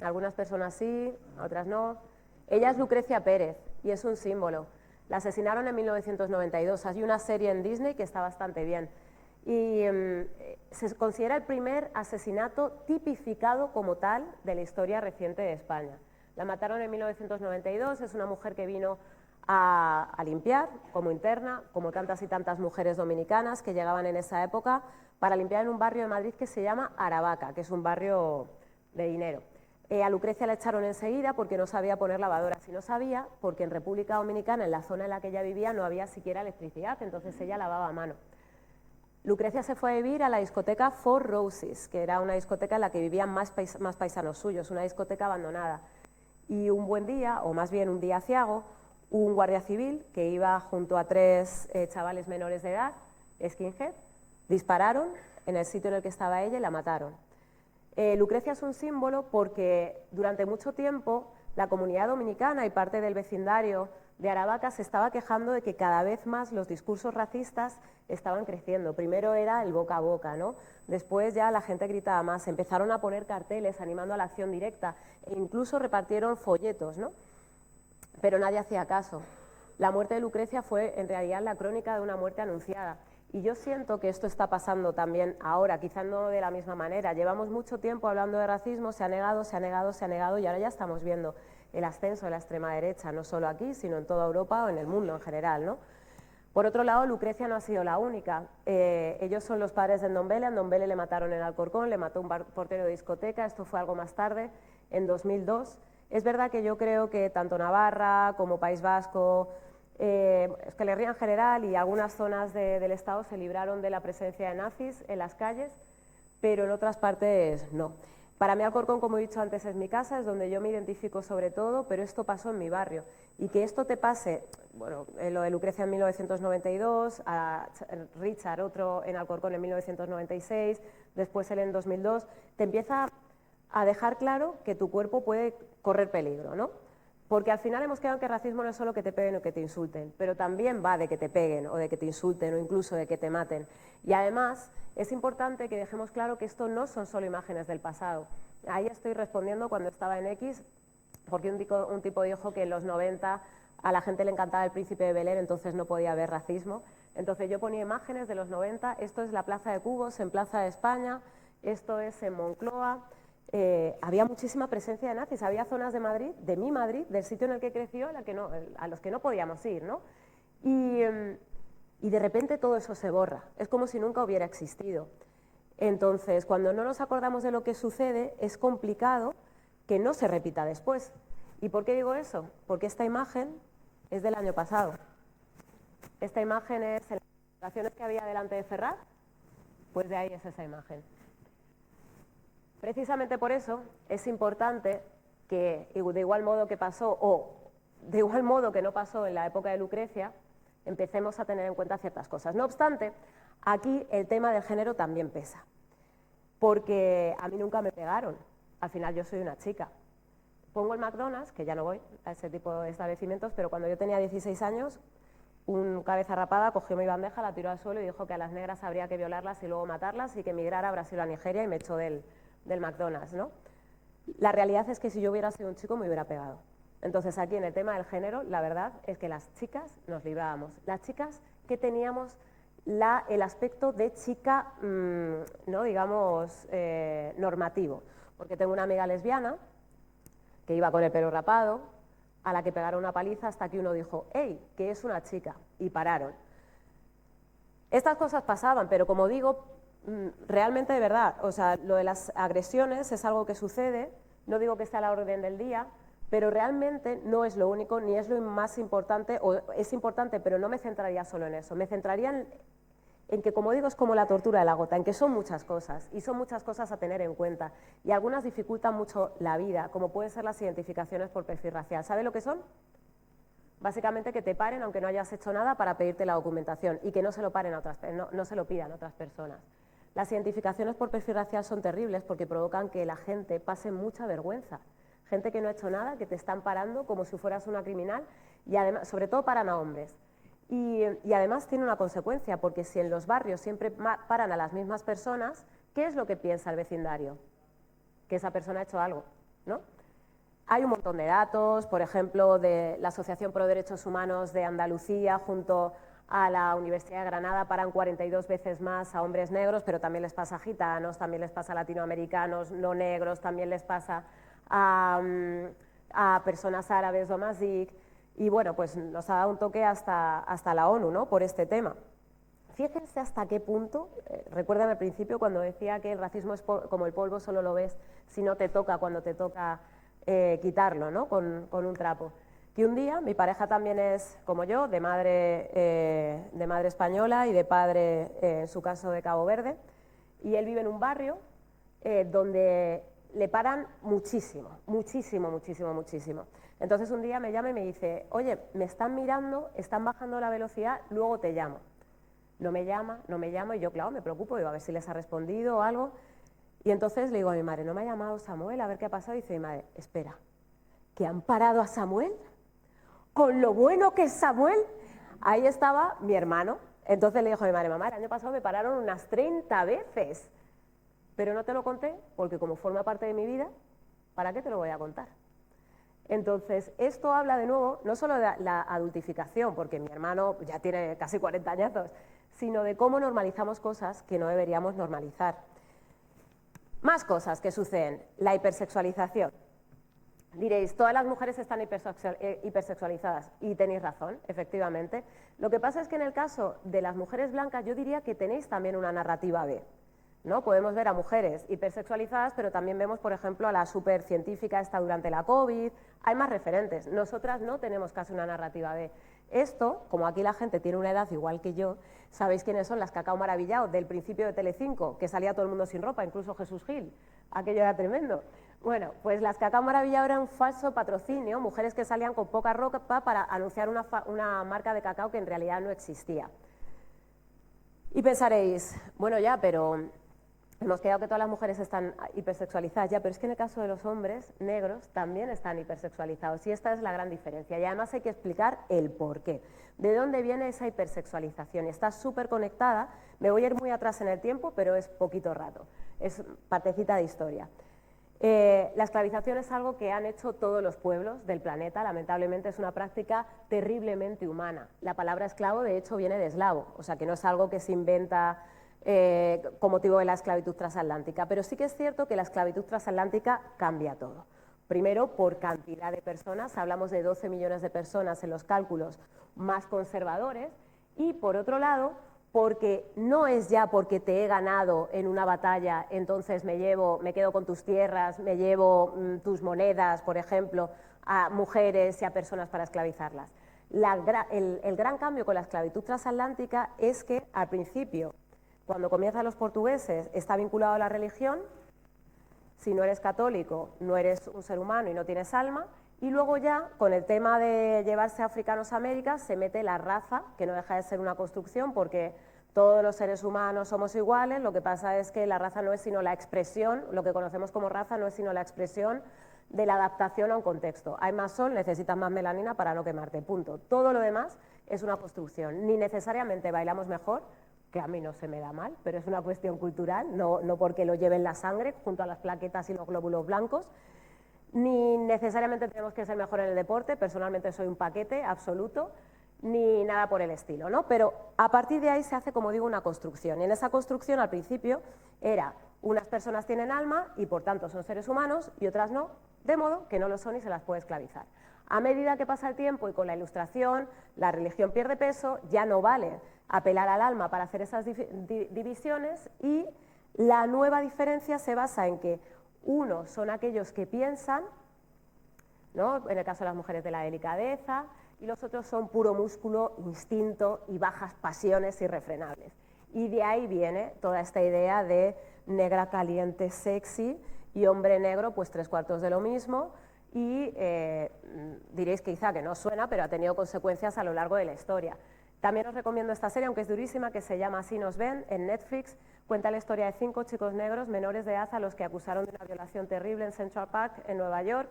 Speaker 3: Algunas personas sí, otras no. Ella es Lucrecia Pérez y es un símbolo. La asesinaron en 1992. Hay una serie en Disney que está bastante bien. Y se considera el primer asesinato tipificado como tal de la historia reciente de España. La mataron en 1992, es una mujer que vino a limpiar como interna, como tantas y tantas mujeres dominicanas que llegaban en esa época, para limpiar en un barrio de Madrid que se llama Aravaca, que es un barrio de dinero. A Lucrecia la echaron enseguida porque no sabía poner lavadoras, y no sabía porque en República Dominicana, en la zona en la que ella vivía, no había siquiera electricidad, entonces ella lavaba a mano. Lucrecia se fue a vivir a la discoteca Four Roses, que era una discoteca en la que vivían más paisanos suyos, una discoteca abandonada. Y un buen día, o más bien un día aciago, un guardia civil que iba junto a 3 chavales menores de edad, skinhead, dispararon en el sitio en el que estaba ella y la mataron. Lucrecia es un símbolo porque durante mucho tiempo la comunidad dominicana y parte del vecindario de Aravaca se estaba quejando de que cada vez más los discursos racistas estaban creciendo. Primero era el boca a boca, ¿no? Después ya la gente gritaba más, empezaron a poner carteles animando a la acción directa e incluso repartieron folletos, ¿no? Pero nadie hacía caso. La muerte de Lucrecia fue en realidad la crónica de una muerte anunciada. Y yo siento que esto está pasando también ahora, quizá no de la misma manera. Llevamos mucho tiempo hablando de racismo, se ha negado, se ha negado, se ha negado, y ahora ya estamos viendo el ascenso de la extrema derecha, no solo aquí, sino en toda Europa o en el mundo en general, ¿no? Por otro lado, Lucrecia no ha sido la única. Ellos son los padres de Ndombele. A Ndombele le mataron en Alcorcón, le mató un portero de discoteca, esto fue algo más tarde, en 2002. Es verdad que yo creo que tanto Navarra como País Vasco, Euskal Herria en general y algunas zonas del Estado se libraron de la presencia de nazis en las calles, pero en otras partes no. Para mí Alcorcón, como he dicho antes, es mi casa, es donde yo me identifico sobre todo, pero esto pasó en mi barrio. Y que esto te pase, bueno, lo de Lucrecia en 1992, a Richard, otro en Alcorcón en 1996, después él en 2002, te empieza a dejar claro que tu cuerpo puede correr peligro, ¿no? Porque al final hemos quedado que el racismo no es solo que te peguen o que te insulten, pero también va de que te peguen o de que te insulten o incluso de que te maten. Y además es importante que dejemos claro que esto no son solo imágenes del pasado. Ahí estoy respondiendo cuando estaba en X, porque un tipo dijo que en los 90 a la gente le encantaba El Príncipe de Belén, entonces no podía haber racismo. Entonces yo ponía imágenes de los 90, esto es la Plaza de Cubos en Plaza de España, esto es en Moncloa. Había muchísima presencia de nazis, había zonas de Madrid, de mi Madrid, del sitio en el que creció, a los que no podíamos ir, ¿no? Y de repente todo eso se borra, es como si nunca hubiera existido. Entonces, cuando no nos acordamos de lo que sucede, es complicado que no se repita después. ¿Y por qué digo eso? Porque esta imagen es del año pasado. Esta imagen es en las instalaciones que había delante de Ferraz, pues de ahí es esa imagen. Precisamente por eso es importante que de igual modo que pasó, o de igual modo que no pasó en la época de Lucrecia, empecemos a tener en cuenta ciertas cosas. No obstante, aquí el tema del género también pesa, porque a mí nunca me pegaron, al final yo soy una chica. Pongo el McDonald's, que ya no voy a ese tipo de establecimientos, pero cuando yo tenía 16 años, un cabeza rapada cogió mi bandeja, la tiró al suelo y dijo que a las negras habría que violarlas y luego matarlas y que emigrara a Brasil o a Nigeria y me echó del McDonald's, ¿no? La realidad es que si yo hubiera sido un chico me hubiera pegado. Entonces aquí en el tema del género, la verdad es que las chicas nos librábamos. Las chicas que teníamos el aspecto de chica, no digamos, normativo. Porque tengo una amiga lesbiana que iba con el pelo rapado, a la que pegaron una paliza hasta que uno dijo, ¡hey!, que es una chica, y pararon. Estas cosas pasaban, pero como digo, realmente de verdad, o sea, lo de las agresiones es algo que sucede, no digo que esté a la orden del día, pero realmente no es lo único ni es lo más importante, o es importante, pero no me centraría solo en eso, me centraría en que, como digo, es como la tortura de la gota, en que son muchas cosas, y son muchas cosas a tener en cuenta, y algunas dificultan mucho la vida, como pueden ser las identificaciones por perfil racial. ¿Sabe lo que son? Básicamente que te paren aunque no hayas hecho nada para pedirte la documentación, y que no se lo paren no se lo pidan a otras personas. Las identificaciones por perfil racial son terribles porque provocan que la gente pase mucha vergüenza. Gente que no ha hecho nada, que te están parando como si fueras una criminal, y además, sobre todo paran a hombres. Y además tiene una consecuencia, porque si en los barrios siempre paran a las mismas personas, ¿qué es lo que piensa el vecindario? Que esa persona ha hecho algo, ¿no? Hay un montón de datos, por ejemplo, de la Asociación Pro Derechos Humanos de Andalucía junto a la Universidad de Granada paran 42 veces más a hombres negros, pero también les pasa a gitanos, también les pasa a latinoamericanos no negros, también les pasa a personas árabes o amazigh. Y bueno, pues nos ha dado un toque hasta la ONU, ¿no?, por este tema. Fíjense hasta qué punto, recuerdan al principio cuando decía que el racismo es como el polvo, solo lo ves si no te toca, cuando te toca quitarlo, ¿no?, con un trapo. Que un día, mi pareja también es como yo, de madre española y de padre, en su caso, de Cabo Verde, y él vive en un barrio donde le paran muchísimo, muchísimo, muchísimo, muchísimo. Entonces un día me llama y me dice, oye, me están mirando, están bajando la velocidad, luego te llamo. No me llama, y yo, claro, me preocupo, digo, a ver si les ha respondido o algo. Y entonces le digo a mi madre, ¿no me ha llamado Samuel? A ver qué ha pasado. Y dice mi madre, espera, ¿que han parado a Samuel? ¿Con lo bueno que es Samuel? Ahí estaba mi hermano. Entonces le dijo a mi madre, mamá, el año pasado me pararon unas 30 veces. Pero no te lo conté porque como forma parte de mi vida, ¿para qué te lo voy a contar? Entonces, esto habla de nuevo, no solo de la adultificación, porque mi hermano ya tiene casi 40 añazos, sino de cómo normalizamos cosas que no deberíamos normalizar. Más cosas que suceden. La hipersexualización. Diréis, todas las mujeres están hipersexualizadas, y tenéis razón, efectivamente. Lo que pasa es que en el caso de las mujeres blancas yo diría que tenéis también una narrativa B, ¿no? Podemos ver a mujeres hipersexualizadas, pero también vemos, por ejemplo, a la supercientífica esta durante la COVID. Hay más referentes. Nosotras no tenemos casi una narrativa B. Esto, como aquí la gente tiene una edad igual que yo, ¿sabéis quiénes son las Cacao Maravillao del principio de Telecinco? Que salía todo el mundo sin ropa, incluso Jesús Gil. Aquello era tremendo. Bueno, pues las Cacao Maravillao eran un falso patrocinio, mujeres que salían con poca ropa para anunciar una marca de cacao que en realidad no existía. Y pensaréis, bueno ya, pero hemos quedado que todas las mujeres están hipersexualizadas, ya, pero es que en el caso de los hombres negros también están hipersexualizados, y esta es la gran diferencia, y además hay que explicar el porqué, de dónde viene esa hipersexualización, y está súper conectada. Me voy a ir muy atrás en el tiempo, pero es poquito rato, es partecita de historia. La esclavización es algo que han hecho todos los pueblos del planeta, lamentablemente es una práctica terriblemente humana. La palabra esclavo, de hecho, viene de eslavo, o sea que no es algo que se inventa con motivo de la esclavitud transatlántica, pero sí que es cierto que la esclavitud transatlántica cambia todo. Primero, por cantidad de personas, hablamos de 12 millones de personas en los cálculos más conservadores, y por otro lado, porque no es ya porque te he ganado en una batalla, entonces me quedo con tus tierras, me llevo tus monedas, por ejemplo, a mujeres y a personas para esclavizarlas. El gran cambio con la esclavitud transatlántica es que al principio, cuando comienzan los portugueses, está vinculado a la religión, si no eres católico, no eres un ser humano y no tienes alma. Y luego ya, con el tema de llevarse africanos a América, se mete la raza, que no deja de ser una construcción, porque todos los seres humanos somos iguales, lo que pasa es que la raza no es sino la expresión, lo que conocemos como raza no es sino la expresión de la adaptación a un contexto. Hay más sol, necesitas más melanina para no quemarte, punto. Todo lo demás es una construcción, ni necesariamente bailamos mejor, que a mí no se me da mal, pero es una cuestión cultural, no porque lo lleve en la sangre junto a las plaquetas y los glóbulos blancos, ni necesariamente tenemos que ser mejor en el deporte, personalmente soy un paquete absoluto, ni nada por el estilo, ¿no? Pero a partir de ahí se hace, como digo, una construcción, y en esa construcción al principio era unas personas tienen alma y por tanto son seres humanos y otras no, de modo que no lo son y se las puede esclavizar. A medida que pasa el tiempo y con la Ilustración, la religión pierde peso, ya no vale apelar al alma para hacer esas divisiones, y la nueva diferencia se basa en que unos son aquellos que piensan, ¿no? En el caso de las mujeres de la delicadeza, y los otros son puro músculo, instinto y bajas pasiones irrefrenables. Y de ahí viene toda esta idea de negra caliente sexy y hombre negro pues 3/4 de lo mismo, y diréis quizá que no suena, pero ha tenido consecuencias a lo largo de la historia. También os recomiendo esta serie, aunque es durísima, que se llama Así nos ven, en Netflix. Cuenta la historia de 5 chicos negros menores de edad a los que acusaron de una violación terrible en Central Park, en Nueva York,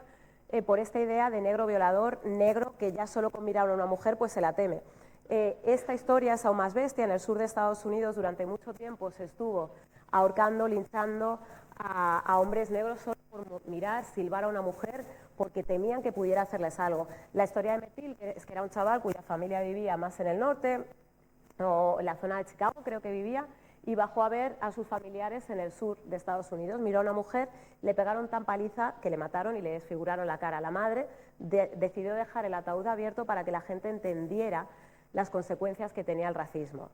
Speaker 3: por esta idea de negro violador, negro que ya solo con mirar a una mujer pues se la teme. Esta historia es aún más bestia. En el sur de Estados Unidos durante mucho tiempo se estuvo ahorcando, linchando a hombres negros solo por mirar, silbar a una mujer, porque temían que pudiera hacerles algo. La historia de Metil, que era un chaval cuya familia vivía más en el norte, o en la zona de Chicago creo que vivía, y bajó a ver a sus familiares en el sur de Estados Unidos. Miró a una mujer, le pegaron tan paliza que le mataron y le desfiguraron la cara. La madre decidió dejar el ataúd abierto para que la gente entendiera las consecuencias que tenía el racismo.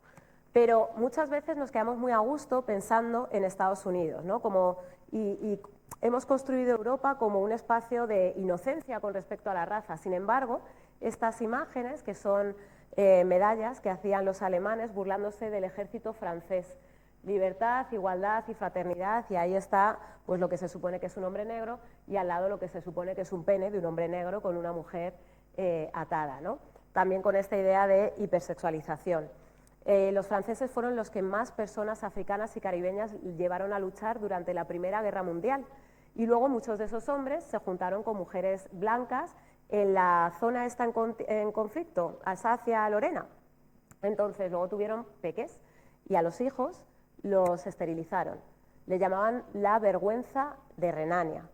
Speaker 3: Pero muchas veces nos quedamos muy a gusto pensando en Estados Unidos, ¿no? Y hemos construido Europa como un espacio de inocencia con respecto a la raza. Sin embargo, estas imágenes, que son medallas que hacían los alemanes burlándose del ejército francés, libertad, igualdad y fraternidad, y ahí está pues lo que se supone que es un hombre negro, y al lado lo que se supone que es un pene de un hombre negro con una mujer atada, ¿no? También con esta idea de hipersexualización. Los franceses fueron los que más personas africanas y caribeñas llevaron a luchar durante la Primera Guerra Mundial, y luego muchos de esos hombres se juntaron con mujeres blancas en la zona esta en conflicto, Alsacia-Lorena. Entonces luego tuvieron peques y a los hijos los esterilizaron. Le llamaban la vergüenza de Renania.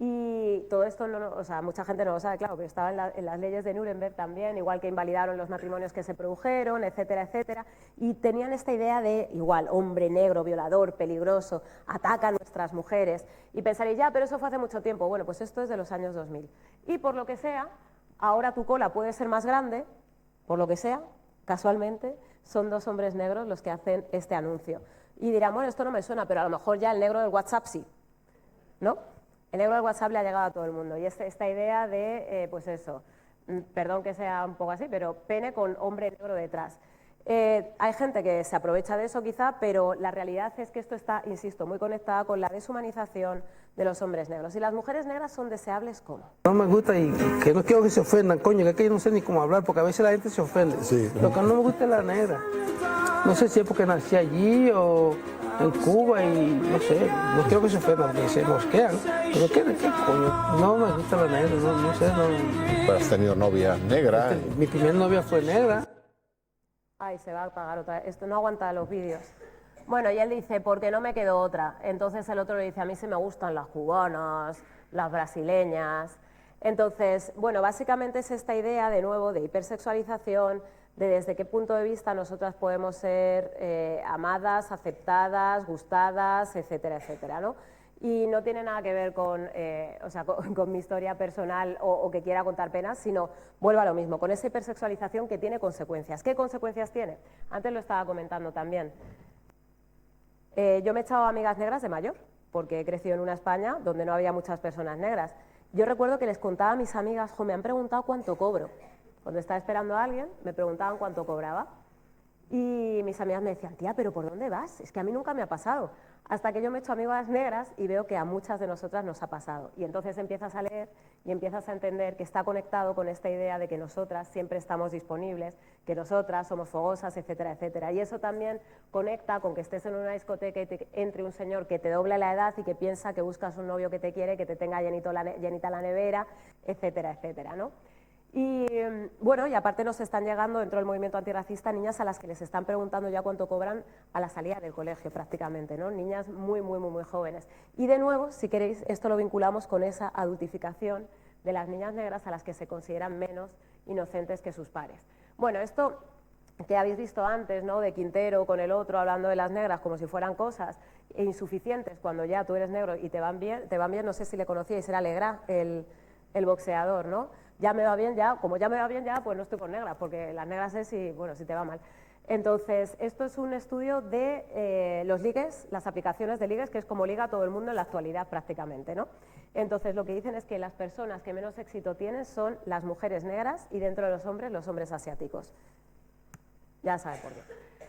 Speaker 3: Y todo esto, o sea, mucha gente no lo sabe, claro, pero estaba en las leyes de Nuremberg también, igual que invalidaron los matrimonios que se produjeron, etcétera, etcétera, y tenían esta idea de, igual, hombre negro, violador, peligroso, ataca a nuestras mujeres, y pensaréis, ya, pero eso fue hace mucho tiempo. Bueno, pues esto es de los años 2000. Y por lo que sea, ahora tu cola puede ser más grande, por lo que sea, casualmente, son 2 hombres negros los que hacen este anuncio. Y dirán, bueno, esto no me suena, pero a lo mejor ya el negro del WhatsApp sí, ¿no? El negro del WhatsApp le ha llegado a todo el mundo, y esta idea de, pues eso, perdón que sea un poco así, pero pene con hombre negro detrás. Hay gente que se aprovecha de eso quizá, pero la realidad es que esto está, insisto, muy conectada con la deshumanización de los hombres negros. Y las mujeres negras son deseables ¿cómo?
Speaker 5: No me gusta, y que no quiero que se ofendan, coño, que aquí yo no sé ni cómo hablar, porque a veces la gente se ofende. Sí. Lo que no me gusta es la negra. No sé si es porque nací allí o en Cuba, y no sé, no quiero que se ofendan, porque se mosquean. Pero ¿qué coño? No me gusta la negra, no sé. No.
Speaker 6: ¿Has tenido novia negra?
Speaker 5: Mi primera novia fue negra.
Speaker 3: Ay, se va a apagar otra vez. Esto no aguanta los vídeos. Bueno, y él dice, ¿por qué no me quedo otra? Entonces el otro le dice, a mí sí me gustan las cubanas, las brasileñas. Entonces, bueno, básicamente es esta idea, de nuevo, de hipersexualización, de desde qué punto de vista nosotras podemos ser amadas, aceptadas, gustadas, etcétera, etcétera, ¿no? Y no tiene nada que ver con mi historia personal o que quiera contar penas, sino, vuelvo a lo mismo, con esa hipersexualización que tiene consecuencias. ¿Qué consecuencias tiene? Antes lo estaba comentando también. Yo me he echado amigas negras de mayor, porque he crecido en una España donde no había muchas personas negras. Yo recuerdo que les contaba a mis amigas, me han preguntado cuánto cobro. Cuando estaba esperando a alguien, me preguntaban cuánto cobraba. Y mis amigas me decían, tía, ¿pero por dónde vas? Es que a mí nunca me ha pasado. Hasta que yo me he hecho amigas negras y veo que a muchas de nosotras nos ha pasado. Y entonces empiezas a leer y empiezas a entender que está conectado con esta idea de que nosotras siempre estamos disponibles, que nosotras somos fogosas, etcétera, etcétera. Y eso también conecta con que estés en una discoteca y te entre un señor que te dobla la edad y que piensa que buscas un novio que te quiere, que te tenga llenita la nevera, etcétera, etcétera, ¿no? Y bueno, y aparte nos están llegando dentro del movimiento antirracista niñas a las que les están preguntando ya cuánto cobran a la salida del colegio prácticamente, ¿no? Niñas muy jóvenes. Y de nuevo, si queréis, esto lo vinculamos con esa adultificación de las niñas negras a las que se consideran menos inocentes que sus pares. Bueno, esto que habéis visto antes, ¿no? De Quintero con el otro hablando de las negras como si fueran cosas insuficientes cuando ya tú eres negro y te van bien, no sé si le conocíais, era Legrá, el boxeador, ¿no? Ya me va bien, ya, como ya me va bien, ya, pues no estoy con negras, porque las negras es si, bueno, si te va mal. Entonces, esto es un estudio de los ligues, las aplicaciones de ligues, que es como liga todo el mundo en la actualidad prácticamente, ¿no? Entonces, lo que dicen es que las personas que menos éxito tienen son las mujeres negras y dentro de los hombres asiáticos. Ya sabes por qué.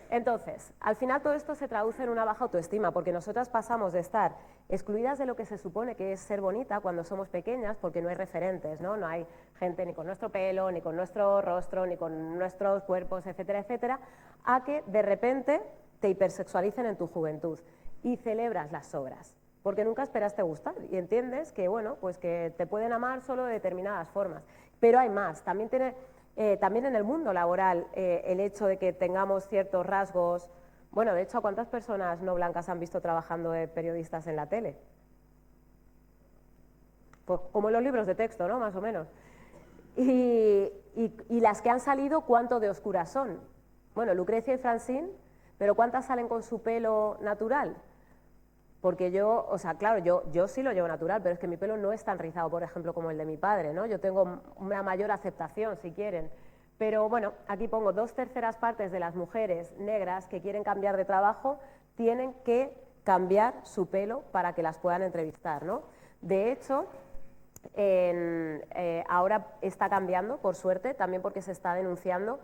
Speaker 3: Entonces, al final todo esto se traduce en una baja autoestima, porque nosotras pasamos de estar excluidas de lo que se supone que es ser bonita cuando somos pequeñas, porque no hay referentes, ¿no? No hay gente ni con nuestro pelo, ni con nuestro rostro, ni con nuestros cuerpos, etcétera, etcétera, a que de repente te hipersexualicen en tu juventud y celebras las sobras, porque nunca esperaste gustar y entiendes que, bueno, pues que te pueden amar solo de determinadas formas. Pero hay más, también en el mundo laboral, el hecho de que tengamos ciertos rasgos. Bueno, de hecho, ¿a cuántas personas no blancas han visto trabajando de periodistas en la tele? Pues como en los libros de texto, ¿no? Más o menos. Y las que han salido, ¿cuánto de oscuras son? Bueno, Lucrecia y Francine, pero ¿cuántas salen con su pelo natural? Porque yo, o sea, claro, yo sí lo llevo natural, pero es que mi pelo no es tan rizado, por ejemplo, como el de mi padre, ¿no? Yo tengo una mayor aceptación, si quieren. Pero bueno, aquí pongo 2/3 partes de las mujeres negras que quieren cambiar de trabajo tienen que cambiar su pelo para que las puedan entrevistar, ¿no? De hecho, ahora está cambiando, por suerte, también porque se está denunciando,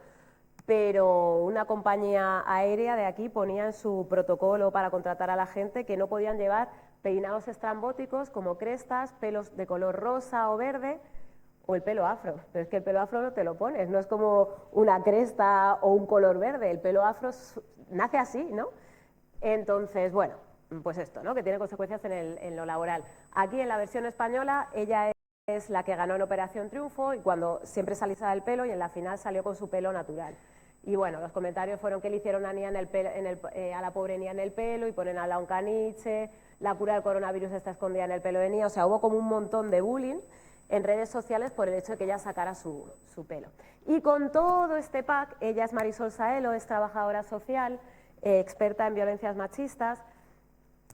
Speaker 3: pero una compañía aérea de aquí ponía en su protocolo para contratar a la gente que no podían llevar peinados estrambóticos como crestas, pelos de color rosa o verde o el pelo afro. Pero es que el pelo afro no te lo pones, no es como una cresta o un color verde, el pelo afro nace así, ¿no? Entonces, bueno, pues esto, ¿no? Que tiene consecuencias en lo laboral. Aquí en la versión española ella es la que ganó en Operación Triunfo y cuando siempre se alisaba el pelo y en la final salió con su pelo natural. Y bueno, los comentarios fueron que le hicieron a, Nia a la pobre Nia en el pelo y ponen a la un caniche, la cura del coronavirus está escondida en el pelo de Nia, o sea, hubo como un montón de bullying en redes sociales por el hecho de que ella sacara su pelo. Y con todo este pack, ella es Marisol Saelo, es trabajadora social, experta en violencias machistas,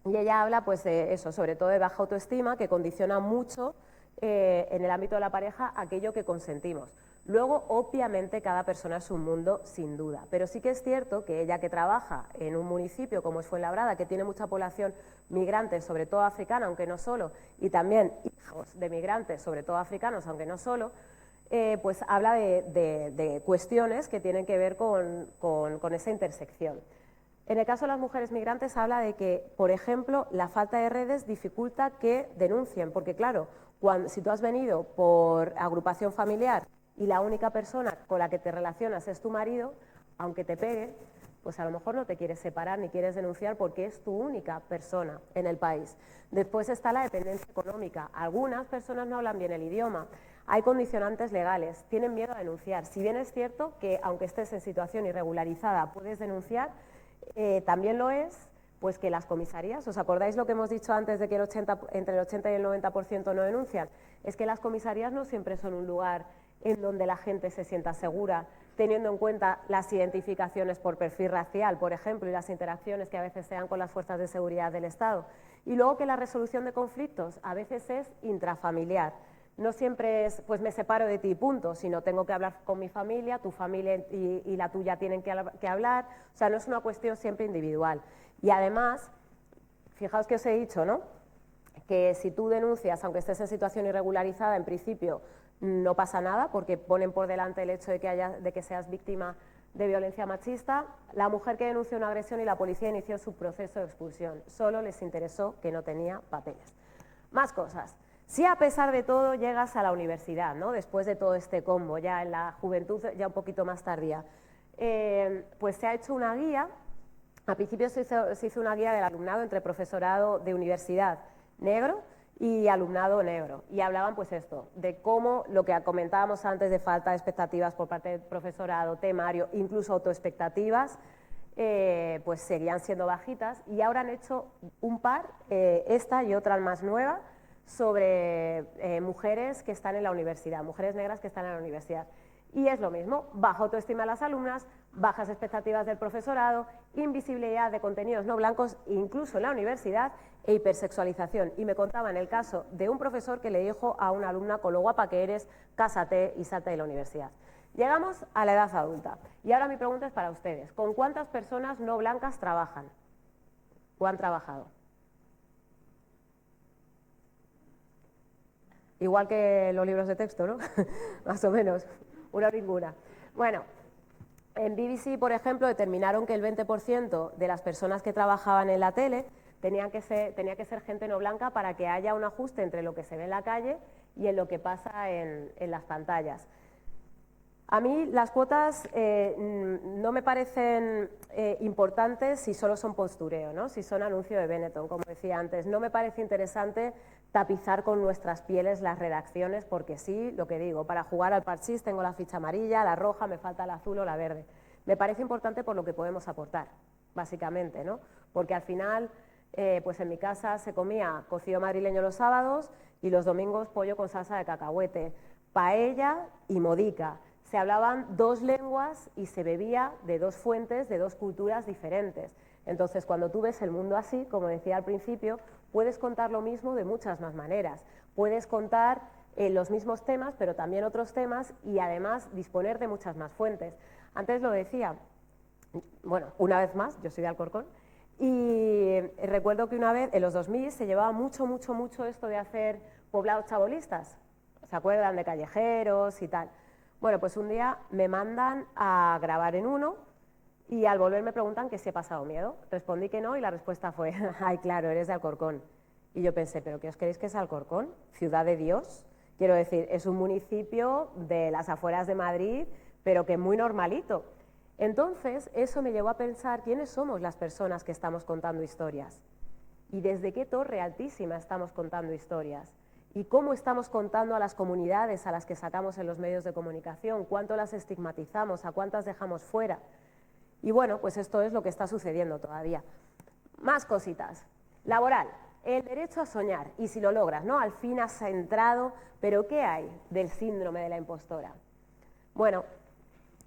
Speaker 3: y ella habla pues de eso, sobre todo de baja autoestima, que condiciona mucho en el ámbito de la pareja aquello que consentimos. Luego, obviamente, cada persona es un mundo, sin duda, pero sí que es cierto que ella que trabaja en un municipio como es Fuenlabrada, que tiene mucha población migrante, sobre todo africana, aunque no solo, y también hijos de migrantes, sobre todo africanos, aunque no solo, pues habla de cuestiones que tienen que ver con esa intersección. En el caso de las mujeres migrantes habla de que, por ejemplo, la falta de redes dificulta que denuncien, porque claro, si tú has venido por agrupación familiar y la única persona con la que te relacionas es tu marido, aunque te pegue, pues a lo mejor no te quieres separar ni quieres denunciar porque es tu única persona en el país. Después está la dependencia económica. Algunas personas no hablan bien el idioma, hay condicionantes legales, tienen miedo a denunciar. Si bien es cierto que aunque estés en situación irregularizada puedes denunciar, también lo es pues que las comisarías, ¿os acordáis lo que hemos dicho antes de que entre el 80 y el 90% no denuncian? Es que las comisarías no siempre son un lugar en donde la gente se sienta segura, teniendo en cuenta las identificaciones por perfil racial, por ejemplo, y las interacciones que a veces se dan con las fuerzas de seguridad del Estado. Y luego que la resolución de conflictos a veces es intrafamiliar. No siempre es, pues me separo de ti, punto, sino tengo que hablar con mi familia, tu familia y la tuya tienen que hablar. O sea, no es una cuestión siempre individual. Y además, fijaos que os he dicho, ¿no?, que si tú denuncias, aunque estés en situación irregularizada, en principio no pasa nada, porque ponen por delante el hecho de que seas víctima de violencia machista, la mujer que denunció una agresión y la policía inició su proceso de expulsión. Solo les interesó que no tenía papeles. Más cosas. Si a pesar de todo llegas a la universidad, ¿no? Después de todo este combo, ya en la juventud, ya un poquito más tardía, pues se ha hecho una guía. Al principio se hizo una guía del alumnado entre profesorado de universidad negro y alumnado negro, y hablaban pues esto, de cómo lo que comentábamos antes de falta de expectativas por parte del profesorado, temario, incluso autoexpectativas, pues seguían siendo bajitas, y ahora han hecho un par, esta y otra más nueva, sobre mujeres que están en la universidad, mujeres negras que están en la universidad. Y es lo mismo, baja autoestima de las alumnas, bajas expectativas del profesorado, invisibilidad de contenidos no blancos, incluso en la universidad, e hipersexualización. Y me contaban el caso de un profesor que le dijo a una alumna: con lo guapa que eres, cásate y salta de la universidad. Llegamos a la edad adulta. Y ahora mi pregunta es para ustedes. ¿Con cuántas personas no blancas trabajan? ¿O han trabajado? Igual que los libros de texto, ¿no? Más o menos. Una o ninguna. Bueno, en BBC, por ejemplo, determinaron que el 20% de las personas que trabajaban en la tele tenía que ser gente no blanca para que haya un ajuste entre lo que se ve en la calle y en lo que pasa en las pantallas. A mí las cuotas no me parecen importantes si solo son postureo, ¿no? Si son anuncio de Benetton, como decía antes. No me parece interesante tapizar con nuestras pieles las redacciones, porque sí, lo que digo, para jugar al parchís tengo la ficha amarilla, la roja, me falta la azul o la verde. Me parece importante por lo que podemos aportar, básicamente, ¿no? Porque al final, pues en mi casa se comía cocido madrileño los sábados y los domingos pollo con salsa de cacahuete, paella y modica. Se hablaban dos lenguas y se bebía de dos fuentes, de dos culturas diferentes. Entonces, cuando tú ves el mundo así, como decía al principio, puedes contar lo mismo de muchas más maneras. Puedes contar los mismos temas, pero también otros temas, y además disponer de muchas más fuentes. Antes lo decía, bueno, una vez más, yo soy de Alcorcón, y recuerdo que una vez, en los 2000, se llevaba mucho esto de hacer poblados chabolistas. ¿Se acuerdan? De callejeros y tal. Bueno, pues un día me mandan a grabar en uno y al volver me preguntan que si he pasado miedo. Respondí que no y la respuesta fue: ay, claro, eres de Alcorcón. Y yo pensé, ¿pero qué os creéis que es Alcorcón? ¿Ciudad de Dios? Quiero decir, es un municipio de las afueras de Madrid, pero que muy normalito. Entonces, eso me llevó a pensar quiénes somos las personas que estamos contando historias y desde qué torre altísima estamos contando historias. Y cómo estamos contando a las comunidades a las que sacamos en los medios de comunicación, cuánto las estigmatizamos, a cuántas dejamos fuera. Y bueno, pues esto es lo que está sucediendo todavía. Más cositas. Laboral, el derecho a soñar, y si lo logras, ¿no? Al fin has entrado, pero ¿qué hay del síndrome de la impostora? Bueno,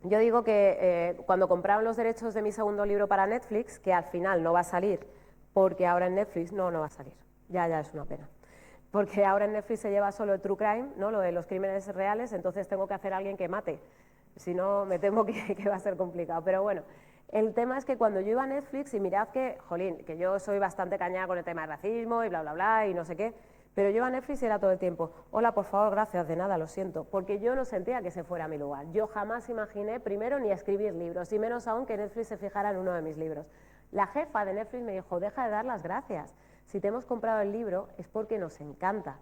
Speaker 3: yo digo que cuando compraron los derechos de mi segundo libro para Netflix, que al final no va a salir, porque ahora en Netflix no va a salir, ya es una pena. Porque ahora en Netflix se lleva solo el true crime, ¿no? Lo de los crímenes reales, entonces tengo que hacer a alguien que mate. Si no, me temo que va a ser complicado. Pero bueno, el tema es que cuando yo iba a Netflix, y mirad que, jolín, que yo soy bastante cañada con el tema de racismo y bla, bla, bla, y no sé qué, pero yo iba a Netflix y era todo el tiempo: hola, por favor, gracias, de nada, lo siento, porque yo no sentía que ese fuera mi lugar. Yo jamás imaginé, primero, ni escribir libros, y menos aún que Netflix se fijara en uno de mis libros. La jefa de Netflix me dijo: deja de dar las gracias. Si te hemos comprado el libro es porque nos encanta.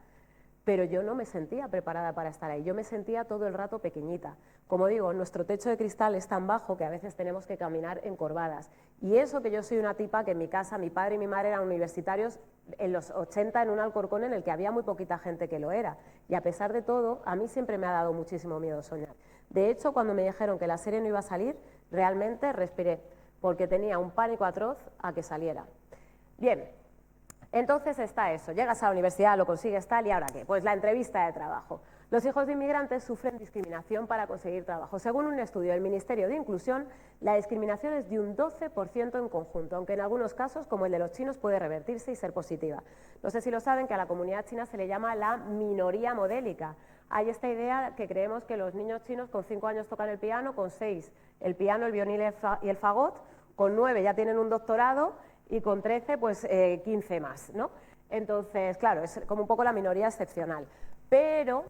Speaker 3: Pero yo no me sentía preparada para estar ahí, yo me sentía todo el rato pequeñita. Como digo, nuestro techo de cristal es tan bajo que a veces tenemos que caminar encorvadas. Y eso que yo soy una tipa que en mi casa, mi padre y mi madre eran universitarios en los 80 en un Alcorcón en el que había muy poquita gente que lo era. Y a pesar de todo, a mí siempre me ha dado muchísimo miedo soñar. De hecho, cuando me dijeron que la serie no iba a salir, realmente respiré, porque tenía un pánico atroz a que saliera. Bien. Entonces está eso, llegas a la universidad, lo consigues tal, ¿y ahora qué? Pues la entrevista de trabajo. Los hijos de inmigrantes sufren discriminación para conseguir trabajo. Según un estudio del Ministerio de Inclusión, la discriminación es de un 12% en conjunto, aunque en algunos casos, como el de los chinos, puede revertirse y ser positiva. No sé si lo saben, que a la comunidad china se le llama la minoría modélica. Hay esta idea que creemos que los niños chinos con 5 años tocan el piano, con 6 el piano, el violín y el fagot, con 9 ya tienen un doctorado, y con 13, pues 15 más, ¿no? Entonces, claro, es como un poco la minoría excepcional. Pero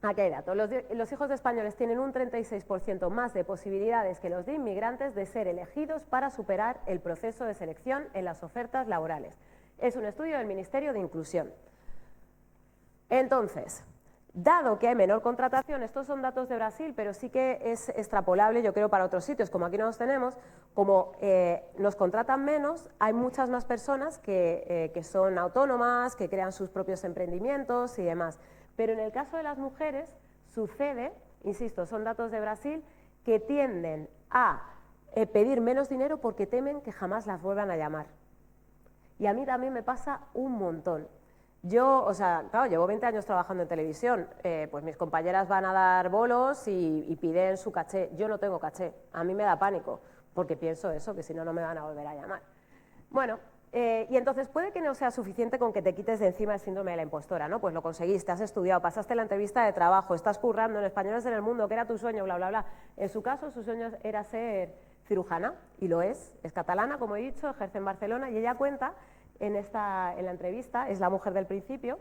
Speaker 3: Aquí hay datos. Los hijos de españoles tienen un 36% más de posibilidades que los de inmigrantes de ser elegidos para superar el proceso de selección en las ofertas laborales. Es un estudio del Ministerio de Inclusión. Entonces, dado que hay menor contratación, estos son datos de Brasil, pero sí que es extrapolable, yo creo, para otros sitios, como aquí no los tenemos, como nos contratan menos, hay muchas más personas que son autónomas, que crean sus propios emprendimientos y demás. Pero en el caso de las mujeres sucede, insisto, son datos de Brasil, que tienden a pedir menos dinero porque temen que jamás las vuelvan a llamar. Y a mí también me pasa un montón. Yo, o sea, claro, llevo 20 años trabajando en televisión, pues mis compañeras van a dar bolos y piden su caché. Yo no tengo caché, a mí me da pánico, porque pienso eso, que si no, no me van a volver a llamar. Bueno, y entonces puede que no sea suficiente con que te quites de encima el síndrome de la impostora, ¿no? Pues lo conseguiste, has estudiado, pasaste la entrevista de trabajo, estás currando en Españoles en el Mundo, que era tu sueño, bla, bla, bla. En su caso, su sueño era ser cirujana, y lo es catalana, como he dicho, ejerce en Barcelona, y ella cuenta en la entrevista, es la mujer del principio,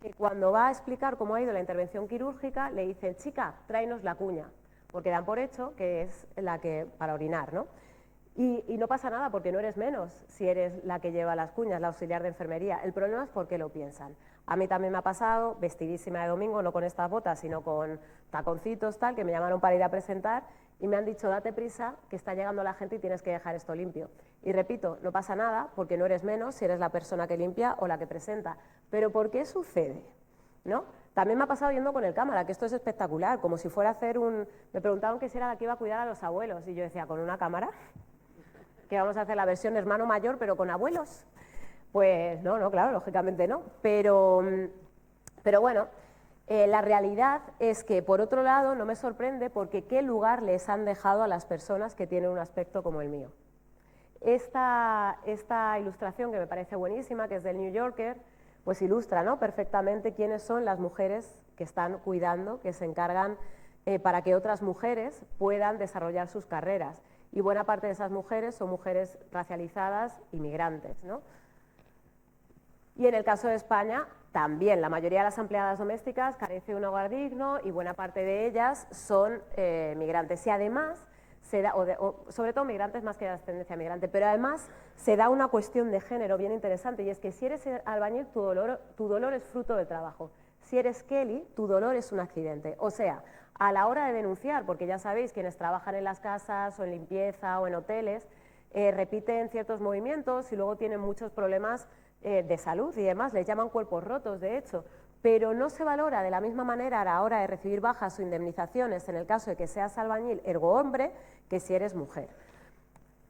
Speaker 3: que cuando va a explicar cómo ha ido la intervención quirúrgica, le dicen, chica, tráenos la cuña, porque dan por hecho que es la que para orinar, ¿no? Y no pasa nada porque no eres menos si eres la que lleva las cuñas, la auxiliar de enfermería. El problema es por qué lo piensan. A mí también me ha pasado, vestidísima de domingo, no con estas botas, sino con taconcitos, tal, que me llamaron para ir a presentar y me han dicho, date prisa, que está llegando la gente y tienes que dejar esto limpio. Y repito, no pasa nada porque no eres menos si eres la persona que limpia o la que presenta. Pero ¿por qué sucede? ¿No? También me ha pasado yendo con el cámara, que esto es espectacular, como si fuera a hacer un... Me preguntaban que si era la que iba a cuidar a los abuelos y yo decía, ¿con una cámara? Que vamos a hacer la versión hermano mayor, pero con abuelos. Pues no, claro, lógicamente no. Pero bueno, la realidad es que, por otro lado, no me sorprende porque qué lugar les han dejado a las personas que tienen un aspecto como el mío. Esta ilustración, que me parece buenísima, que es del New Yorker, pues ilustra, ¿no?, perfectamente quiénes son las mujeres que están cuidando, que se encargan para que otras mujeres puedan desarrollar sus carreras. Y buena parte de esas mujeres son mujeres racializadas, inmigrantes, ¿no? Y en el caso de España, también la mayoría de las empleadas domésticas carece de un hogar digno y buena parte de ellas son migrantes. Y además, sobre todo migrantes más que de ascendencia migrante, pero además se da una cuestión de género bien interesante, y es que si eres albañil, tu dolor es fruto del trabajo. Si eres Kelly, tu dolor es un accidente. O sea, a la hora de denunciar, porque ya sabéis, quienes trabajan en las casas o en limpieza o en hoteles, repiten ciertos movimientos y luego tienen muchos problemas de salud y demás, les llaman cuerpos rotos, de hecho, pero no se valora de la misma manera a la hora de recibir bajas o indemnizaciones en el caso de que seas albañil ergo hombre que si eres mujer.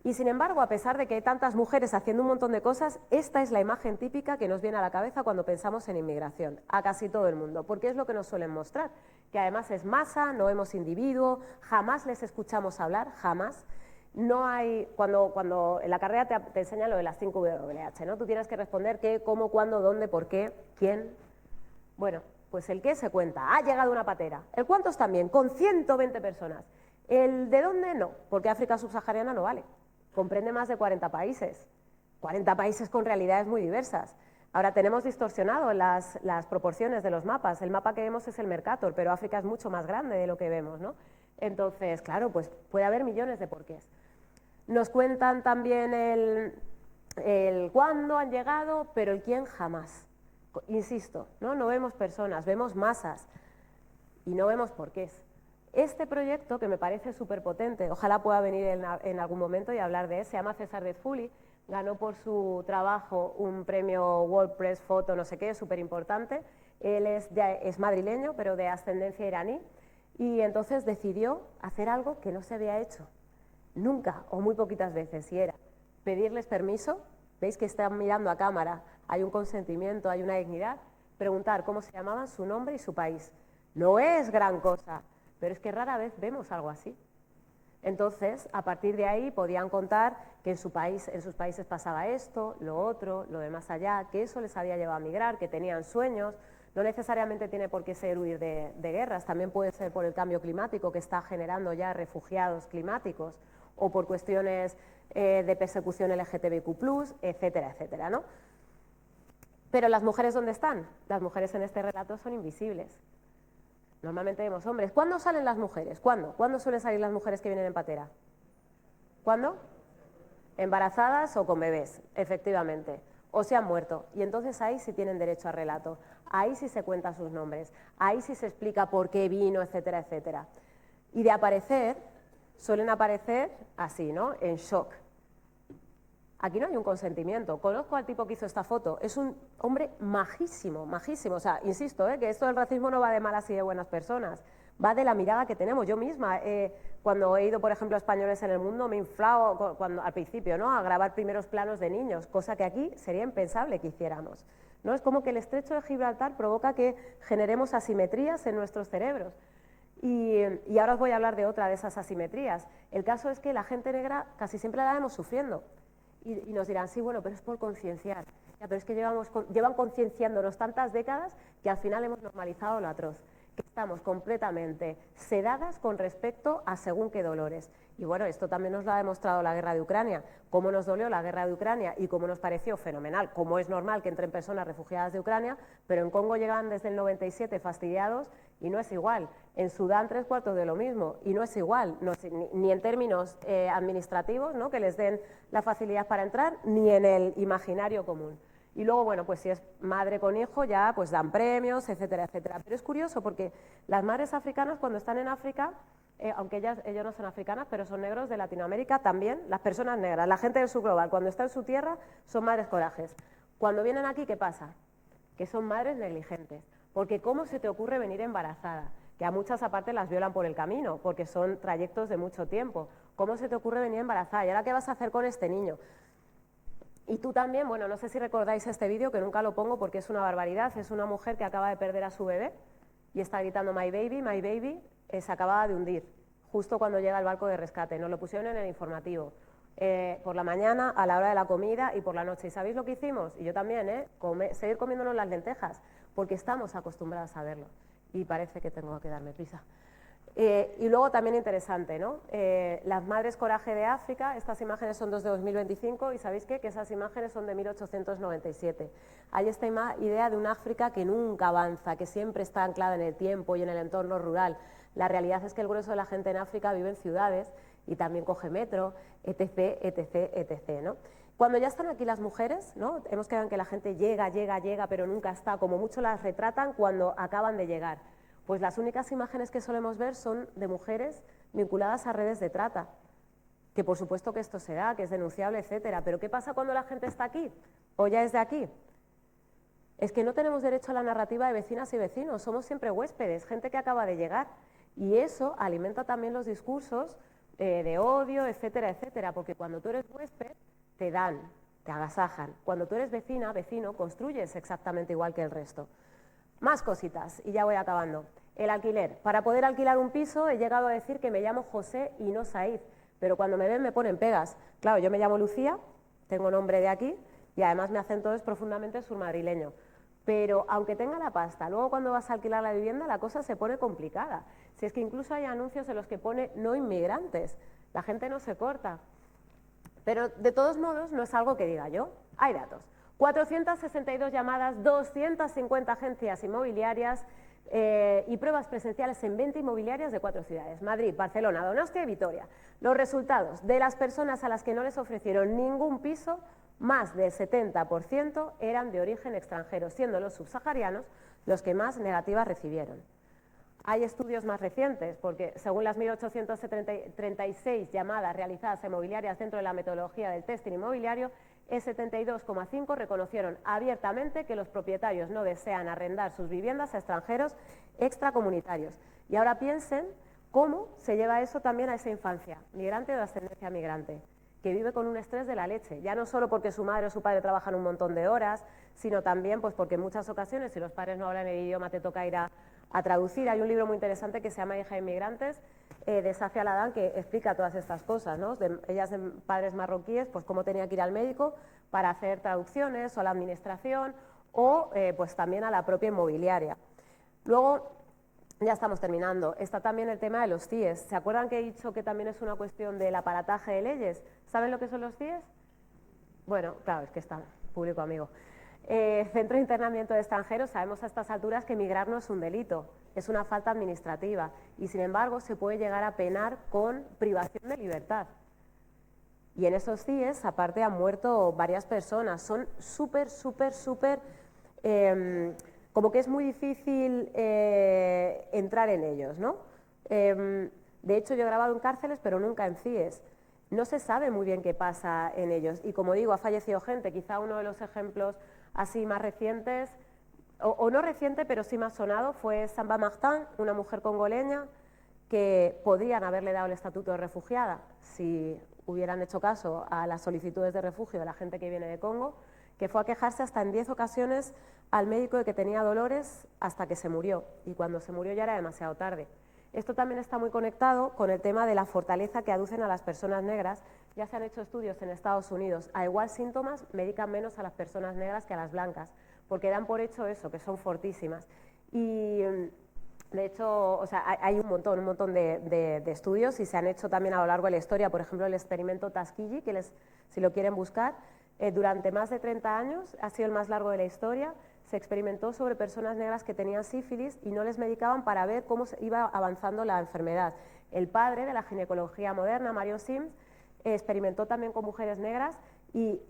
Speaker 3: Y sin embargo, a pesar de que hay tantas mujeres haciendo un montón de cosas, esta es la imagen típica que nos viene a la cabeza cuando pensamos en inmigración, a casi todo el mundo, porque es lo que nos suelen mostrar, que además es masa, no vemos individuo, jamás les escuchamos hablar, jamás. No hay, cuando en la carrera te enseñan lo de las 5 WH, ¿no? Tú tienes que responder qué, cómo, cuándo, dónde, por qué, quién. Bueno, pues el qué se cuenta, ha llegado una patera. El cuántos también, con 120 personas. El de dónde no, porque África subsahariana no vale. Comprende más de 40 países. 40 países con realidades muy diversas. Ahora tenemos distorsionado las proporciones de los mapas. El mapa que vemos es el Mercator, pero África es mucho más grande de lo que vemos, ¿no? Entonces, claro, pues puede haber millones de porqués. Nos cuentan también el cuándo han llegado, pero el quién jamás. Insisto, no vemos personas, vemos masas y no vemos porqués. Este proyecto, que me parece súper potente, ojalá pueda venir en algún momento y hablar de él, se llama César Dezfuli, ganó por su trabajo un premio World Press Photo, no sé qué, súper importante. Él es madrileño, pero de ascendencia iraní, y entonces decidió hacer algo que no se había hecho nunca o muy poquitas veces, y era pedirles permiso. Veis que están mirando a cámara, hay un consentimiento, hay una dignidad. Preguntar cómo se llamaban, su nombre y su país. No es gran cosa, pero es que rara vez vemos algo así. Entonces, a partir de ahí podían contar que en sus países pasaba esto, lo otro, lo de más allá, que eso les había llevado a migrar, que tenían sueños. No necesariamente tiene por qué ser huir de guerras, también puede ser por el cambio climático que está generando ya refugiados climáticos, o por cuestiones de persecución LGTBIQ+, etcétera, etcétera, ¿no? Pero las mujeres, ¿dónde están? Las mujeres en este relato son invisibles. Normalmente vemos hombres. ¿Cuándo salen las mujeres? ¿Cuándo? ¿Cuándo suelen salir las mujeres que vienen en patera? ¿Cuándo? Embarazadas o con bebés, efectivamente. O se han muerto. Y entonces ahí sí tienen derecho a relato. Ahí sí se cuentan sus nombres. Ahí sí se explica por qué vino, etcétera, etcétera. Y de aparecer, suelen aparecer así, ¿no? En shock. Aquí no hay un consentimiento. Conozco al tipo que hizo esta foto. Es un hombre majísimo, majísimo. O sea, insisto, que esto del racismo no va de malas y de buenas personas. Va de la mirada que tenemos. Yo misma, cuando he ido, por ejemplo, a Españoles en el Mundo, me he inflado al principio, ¿no?, a grabar primeros planos de niños, cosa que aquí sería impensable que hiciéramos, ¿no? Es como que el estrecho de Gibraltar provoca que generemos asimetrías en nuestros cerebros. Y ahora os voy a hablar de otra de esas asimetrías. El caso es que la gente negra casi siempre la vemos sufriendo. Y nos dirán, sí, bueno, pero es por concienciar. Ya, pero es que llevan concienciándonos tantas décadas que al final hemos normalizado lo atroz. Que estamos completamente sedadas con respecto a según qué dolores. Y bueno, esto también nos lo ha demostrado la guerra de Ucrania. Cómo nos dolió la guerra de Ucrania y cómo nos pareció fenomenal, cómo es normal que entren personas refugiadas de Ucrania, pero en Congo llegan desde el 97 fastidiados y no es igual. En Sudán 3/4 de lo mismo y no es igual, ni en términos administrativos, ¿no?, que les den la facilidad para entrar, ni en el imaginario común. Y luego, bueno, pues si es madre con hijo ya pues dan premios, etcétera, etcétera. Pero es curioso porque las madres africanas cuando están en África, aunque ellos no son africanas, pero son negros de Latinoamérica también, las personas negras, la gente del subglobal, cuando está en su tierra son madres corajes. Cuando vienen aquí, ¿qué pasa? Que son madres negligentes. Porque ¿cómo se te ocurre venir embarazada? Que a muchas aparte las violan por el camino, porque son trayectos de mucho tiempo. ¿Cómo se te ocurre venir embarazada? ¿Y ahora qué vas a hacer con este niño? Y tú también, bueno, no sé si recordáis este vídeo, que nunca lo pongo porque es una barbaridad, es una mujer que acaba de perder a su bebé y está gritando my baby, se acababa de hundir, justo cuando llega el barco de rescate, nos lo pusieron en el informativo, por la mañana, a la hora de la comida y por la noche. ¿Y sabéis lo que hicimos? Y yo también, seguir comiéndonos las lentejas, porque estamos acostumbradas a verlo y parece que tengo que darme prisa. Y luego también interesante, ¿no? Las madres coraje de África, estas imágenes son de 2025 y ¿sabéis qué? Que esas imágenes son de 1897. Hay esta idea de un África que nunca avanza, que siempre está anclada en el tiempo y en el entorno rural. La realidad es que el grueso de la gente en África vive en ciudades y también coge metro, etc., etc., etc., ¿no? Cuando ya están aquí las mujeres, ¿no?, hemos quedado en que la gente llega, pero nunca está, como mucho las retratan cuando acaban de llegar. Pues las únicas imágenes que solemos ver son de mujeres vinculadas a redes de trata, que por supuesto que esto se da, que es denunciable, etcétera. Pero ¿qué pasa cuando la gente está aquí o ya es de aquí? Es que no tenemos derecho a la narrativa de vecinas y vecinos, somos siempre huéspedes, gente que acaba de llegar. Y eso alimenta también los discursos de odio, etcétera, etcétera, porque cuando tú eres huésped te dan, te agasajan. Cuando tú eres vecina, vecino, construyes exactamente igual que el resto. Más cositas, y ya voy acabando. El alquiler. Para poder alquilar un piso he llegado a decir que me llamo José y no Said, pero cuando me ven me ponen pegas. Claro, yo me llamo Lucía, tengo nombre de aquí, y además mi acento es profundamente surmadrileño. Pero aunque tenga la pasta, luego cuando vas a alquilar la vivienda la cosa se pone complicada. Si es que incluso hay anuncios en los que pone no inmigrantes, la gente no se corta. Pero de todos modos no es algo que diga yo, hay datos. 462 llamadas, 250 agencias inmobiliarias y pruebas presenciales en 20 inmobiliarias de 4 ciudades, Madrid, Barcelona, Donostia y Vitoria. Los resultados de las personas a las que no les ofrecieron ningún piso, más del 70% eran de origen extranjero, siendo los subsaharianos los que más negativas recibieron. Hay estudios más recientes, porque según las 1.836 llamadas realizadas a inmobiliarias dentro de la metodología del testing inmobiliario, el 72,5% reconocieron abiertamente que los propietarios no desean arrendar sus viviendas a extranjeros extracomunitarios. Y ahora piensen cómo se lleva eso también a esa infancia, migrante o de ascendencia migrante, que vive con un estrés de la leche, ya no solo porque su madre o su padre trabajan un montón de horas, sino también pues porque en muchas ocasiones, si los padres no hablan el idioma, te toca ir a traducir. Hay un libro muy interesante que se llama Hija de Inmigrantes, de Safia Ladan, que explica todas estas cosas, ¿no? Ellas de padres marroquíes, pues cómo tenía que ir al médico para hacer traducciones o a la administración o pues también a la propia inmobiliaria. Luego, ya estamos terminando, está también el tema de los CIES. ¿Se acuerdan que he dicho que también es una cuestión del aparataje de leyes? ¿Saben lo que son los CIES? Bueno, claro, es que está público amigo. Centro de internamiento de extranjeros, sabemos a estas alturas que emigrar no es un delito. es una falta administrativa y sin embargo se puede llegar a penar con privación de libertad. Y en esos CIES, aparte, han muerto varias personas. Son súper, como que es muy difícil entrar en ellos, ¿no? De hecho, yo he grabado en cárceles, pero nunca en CIES. No se sabe muy bien qué pasa en ellos. Y como digo, ha fallecido gente. Quizá uno de los ejemplos así más recientes, o no reciente, pero sí más sonado, fue Samba Martin, una mujer congoleña que podrían haberle dado el estatuto de refugiada si hubieran hecho caso a las solicitudes de refugio de la gente que viene de Congo, que fue a quejarse hasta en 10 ocasiones al médico de que tenía dolores hasta que se murió, y cuando se murió ya era demasiado tarde. Esto también está muy conectado con el tema de la fortaleza que aducen a las personas negras. Ya se han hecho estudios en Estados Unidos. A igual síntomas, medican menos a las personas negras que a las blancas, porque dan por hecho eso, que son fortísimas. Y de hecho, o sea, hay un montón de estudios y se han hecho también a lo largo de la historia. Por ejemplo, el experimento Tuskegee, que si lo quieren buscar, durante más de 30 años, ha sido el más largo de la historia. Se experimentó sobre personas negras que tenían sífilis y no les medicaban para ver cómo iba avanzando la enfermedad. El padre de la ginecología moderna, Mario Sims, experimentó también con mujeres negras y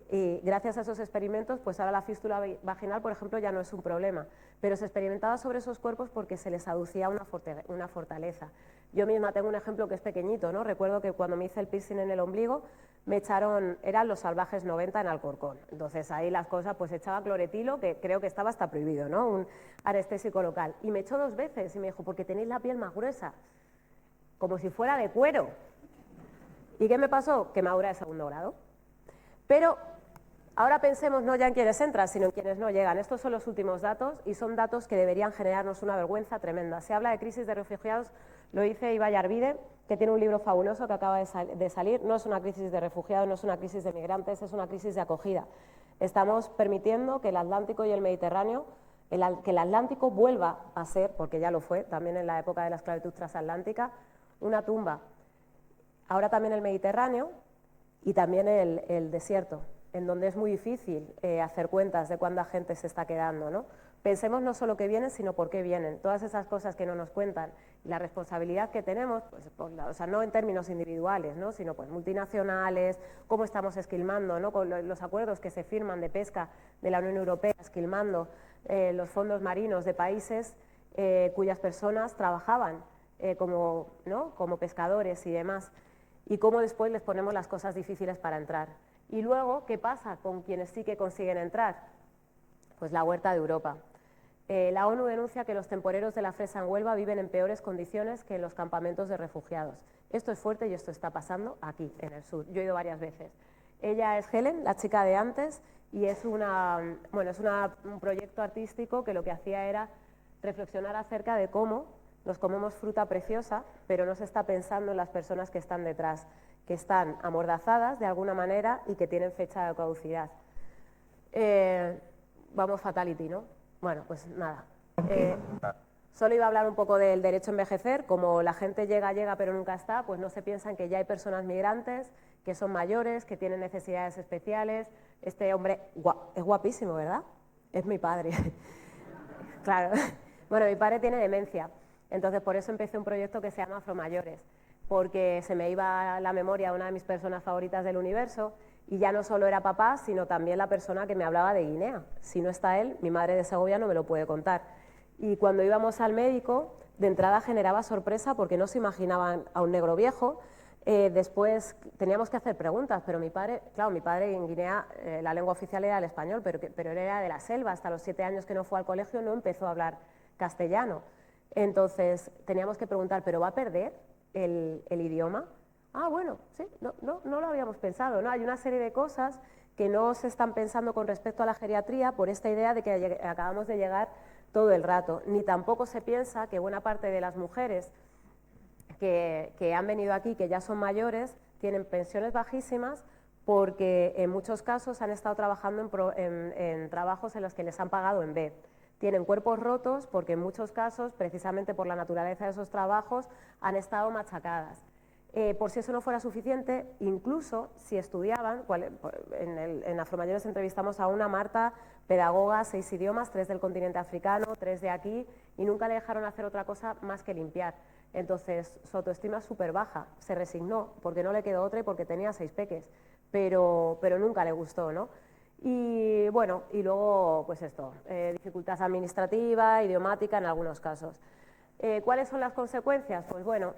Speaker 3: gracias a esos experimentos, pues ahora la fístula vaginal, por ejemplo, ya no es un problema. Pero se experimentaba sobre esos cuerpos porque se les aducía una fortaleza. Yo misma tengo un ejemplo que es pequeñito, ¿no? Recuerdo que cuando me hice el piercing en el ombligo, me echaron, eran los salvajes 90 en Alcorcón. Entonces ahí las cosas, pues echaba cloretilo, que creo que estaba hasta prohibido, ¿no? Un anestésico local. Y me echó 2 veces y me dijo, porque tenéis la piel más gruesa, como si fuera de cuero. ¿Y qué me pasó? Quemadura de 2.º grado. Pero ahora pensemos no ya en quienes entran, sino en quienes no llegan. Estos son los últimos datos y son datos que deberían generarnos una vergüenza tremenda. Se habla de crisis de refugiados, lo dice Ibai Arvide, que tiene un libro fabuloso que acaba de salir. No es una crisis de refugiados, no es una crisis de migrantes, es una crisis de acogida. Estamos permitiendo que el Atlántico y el Mediterráneo, que el Atlántico vuelva a ser, porque ya lo fue, también en la época de la esclavitud transatlántica, una tumba. Ahora también el Mediterráneo y también el desierto, en donde es muy difícil hacer cuentas de cuánta gente se está quedando, ¿no? Pensemos no solo que vienen, sino por qué vienen. Todas esas cosas que no nos cuentan y la responsabilidad que tenemos, pues, o sea, no en términos individuales, ¿no? Sino pues multinacionales, cómo estamos esquilmando, ¿no? Con los acuerdos que se firman de pesca de la Unión Europea, esquilmando los fondos marinos de países cuyas personas trabajaban como pescadores y demás, y cómo después les ponemos las cosas difíciles para entrar. Y luego, ¿qué pasa con quienes sí que consiguen entrar? Pues la huerta de Europa. La ONU denuncia que los temporeros de la fresa en Huelva viven en peores condiciones que en los campamentos de refugiados. Esto es fuerte y esto está pasando aquí, en el sur. Yo he ido varias veces. Ella es Helen, la chica de antes, y es un proyecto artístico que lo que hacía era reflexionar acerca de cómo nos comemos fruta preciosa, pero no se está pensando en las personas que están detrás, que están amordazadas de alguna manera y que tienen fecha de caducidad. Vamos fatality, ¿no? Bueno, pues nada. Solo iba a hablar un poco del derecho a envejecer. Como la gente llega, pero nunca está, pues no se piensa en que ya hay personas migrantes que son mayores, que tienen necesidades especiales. Este hombre es guapísimo, ¿verdad? Es mi padre. Claro. Bueno, mi padre tiene demencia. Entonces, por eso empecé un proyecto que se llama Afromayores, porque se me iba a la memoria una de mis personas favoritas del universo, y ya no solo era papá, sino también la persona que me hablaba de Guinea. Si no está él, mi madre de Segovia no me lo puede contar. Y cuando íbamos al médico, de entrada generaba sorpresa porque no se imaginaban a un negro viejo. Después teníamos que hacer preguntas, pero mi padre en Guinea, la lengua oficial era el español, pero él era de la selva. Hasta los 7 años que no fue al colegio no empezó a hablar castellano. Entonces teníamos que preguntar, ¿pero va a perder el idioma? Ah, bueno, sí, no lo habíamos pensado, ¿no? Hay una serie de cosas que no se están pensando con respecto a la geriatría por esta idea de que acabamos de llegar todo el rato. Ni tampoco se piensa que buena parte de las mujeres que han venido aquí, que ya son mayores, tienen pensiones bajísimas porque en muchos casos han estado trabajando en trabajos en los que les han pagado en B. Tienen cuerpos rotos porque en muchos casos, precisamente por la naturaleza de esos trabajos, han estado machacadas. Por si eso no fuera suficiente, incluso si estudiaban, en Afromayores entrevistamos a una Marta, pedagoga, 6 idiomas, 3 del continente africano, 3 de aquí, y nunca le dejaron hacer otra cosa más que limpiar. Entonces, su autoestima es súper baja, se resignó porque no le quedó otra y porque tenía 6 peques, pero nunca le gustó, ¿no? Y bueno, y luego, pues esto, dificultad administrativa, idiomática en algunos casos. ¿Cuáles son las consecuencias? Pues bueno,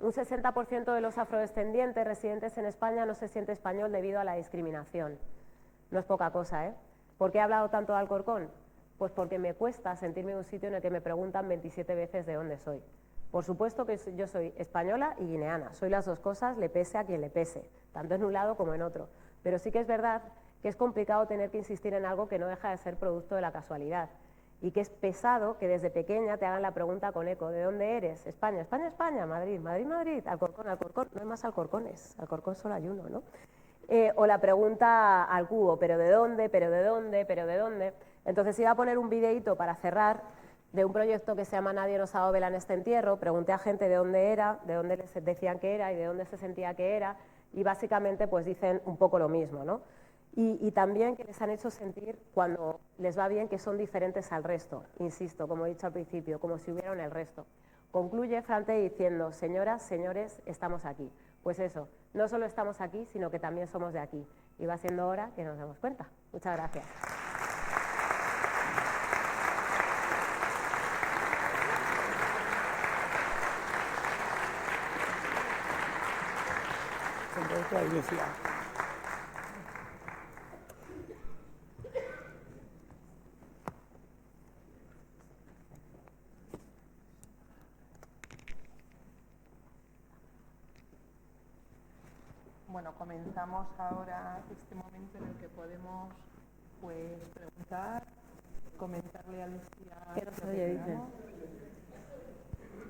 Speaker 3: un 60% de los afrodescendientes residentes en España no se siente español debido a la discriminación. No es poca cosa, ¿eh? ¿Por qué he hablado tanto de Alcorcón? Pues porque me cuesta sentirme en un sitio en el que me preguntan 27 veces de dónde soy. Por supuesto que yo soy española y guineana, soy las dos cosas, le pese a quien le pese, tanto en un lado como en otro. Pero sí que es verdad que es complicado tener que insistir en algo que no deja de ser producto de la casualidad. Y que es pesado que desde pequeña te hagan la pregunta con eco, ¿de dónde eres? España, España, España, Madrid, Madrid, Madrid, Alcorcón, Alcorcón, no hay más Alcorcones, Alcorcón solo hay uno, ¿no? O la pregunta al cubo, ¿pero de dónde, pero de dónde, pero de dónde? Entonces iba a poner un videíto para cerrar de un proyecto que se llama Nadie nos ha dado vela en este entierro. Pregunté a gente de dónde era, de dónde les decían que era y de dónde se sentía que era, y básicamente pues dicen un poco lo mismo, ¿no? Y también que les han hecho sentir, cuando les va bien, que son diferentes al resto, insisto, como he dicho al principio, como si hubiera en el resto. Concluye Frante diciendo, señoras, señores, estamos aquí. Pues eso, no solo estamos aquí, sino que también somos de aquí. Y va siendo hora que nos demos cuenta. Muchas gracias.
Speaker 2: Bueno, comenzamos ahora este momento en el que podemos pues preguntar, comentarle a Lucía.
Speaker 3: ¿Qué nos oye, dice?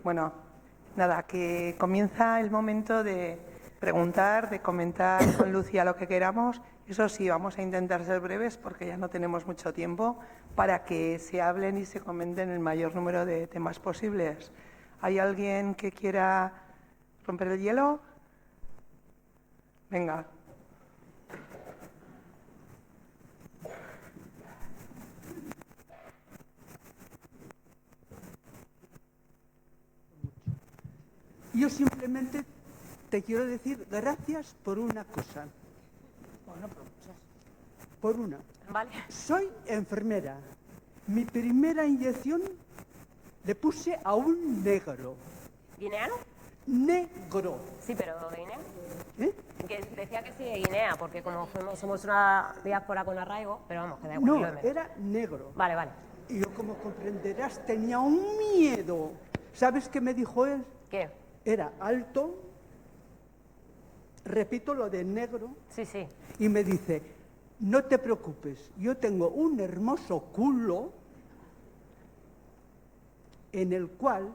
Speaker 2: Bueno, nada, que comienza el momento de preguntar, de comentar con Lucía lo que queramos. Eso sí, vamos a intentar ser breves porque ya no tenemos mucho tiempo para que se hablen y se comenten el mayor número de temas posibles. ¿Hay alguien que quiera romper el hielo? Venga.
Speaker 6: Yo simplemente te quiero decir gracias por una cosa.
Speaker 3: Bueno, pues muchas.
Speaker 6: Por una.
Speaker 3: Vale.
Speaker 6: Soy enfermera. Mi primera inyección le puse a un negro.
Speaker 3: ¿Guineano?
Speaker 6: Negro.
Speaker 3: Sí, pero ¿de Guinea?
Speaker 6: ¿Eh?
Speaker 3: Que decía que sí de Guinea, porque como somos una diáspora con arraigo, pero vamos, que da igual.
Speaker 6: No,
Speaker 3: lo de menos.
Speaker 6: era negro.
Speaker 3: Vale, vale.
Speaker 6: Y yo, como comprenderás, tenía un miedo. ¿Sabes qué me dijo él?
Speaker 3: ¿Qué?
Speaker 6: Era alto, repito lo de negro,
Speaker 3: Sí, sí.
Speaker 6: y me dice, no te preocupes, yo tengo un hermoso culo en el cual,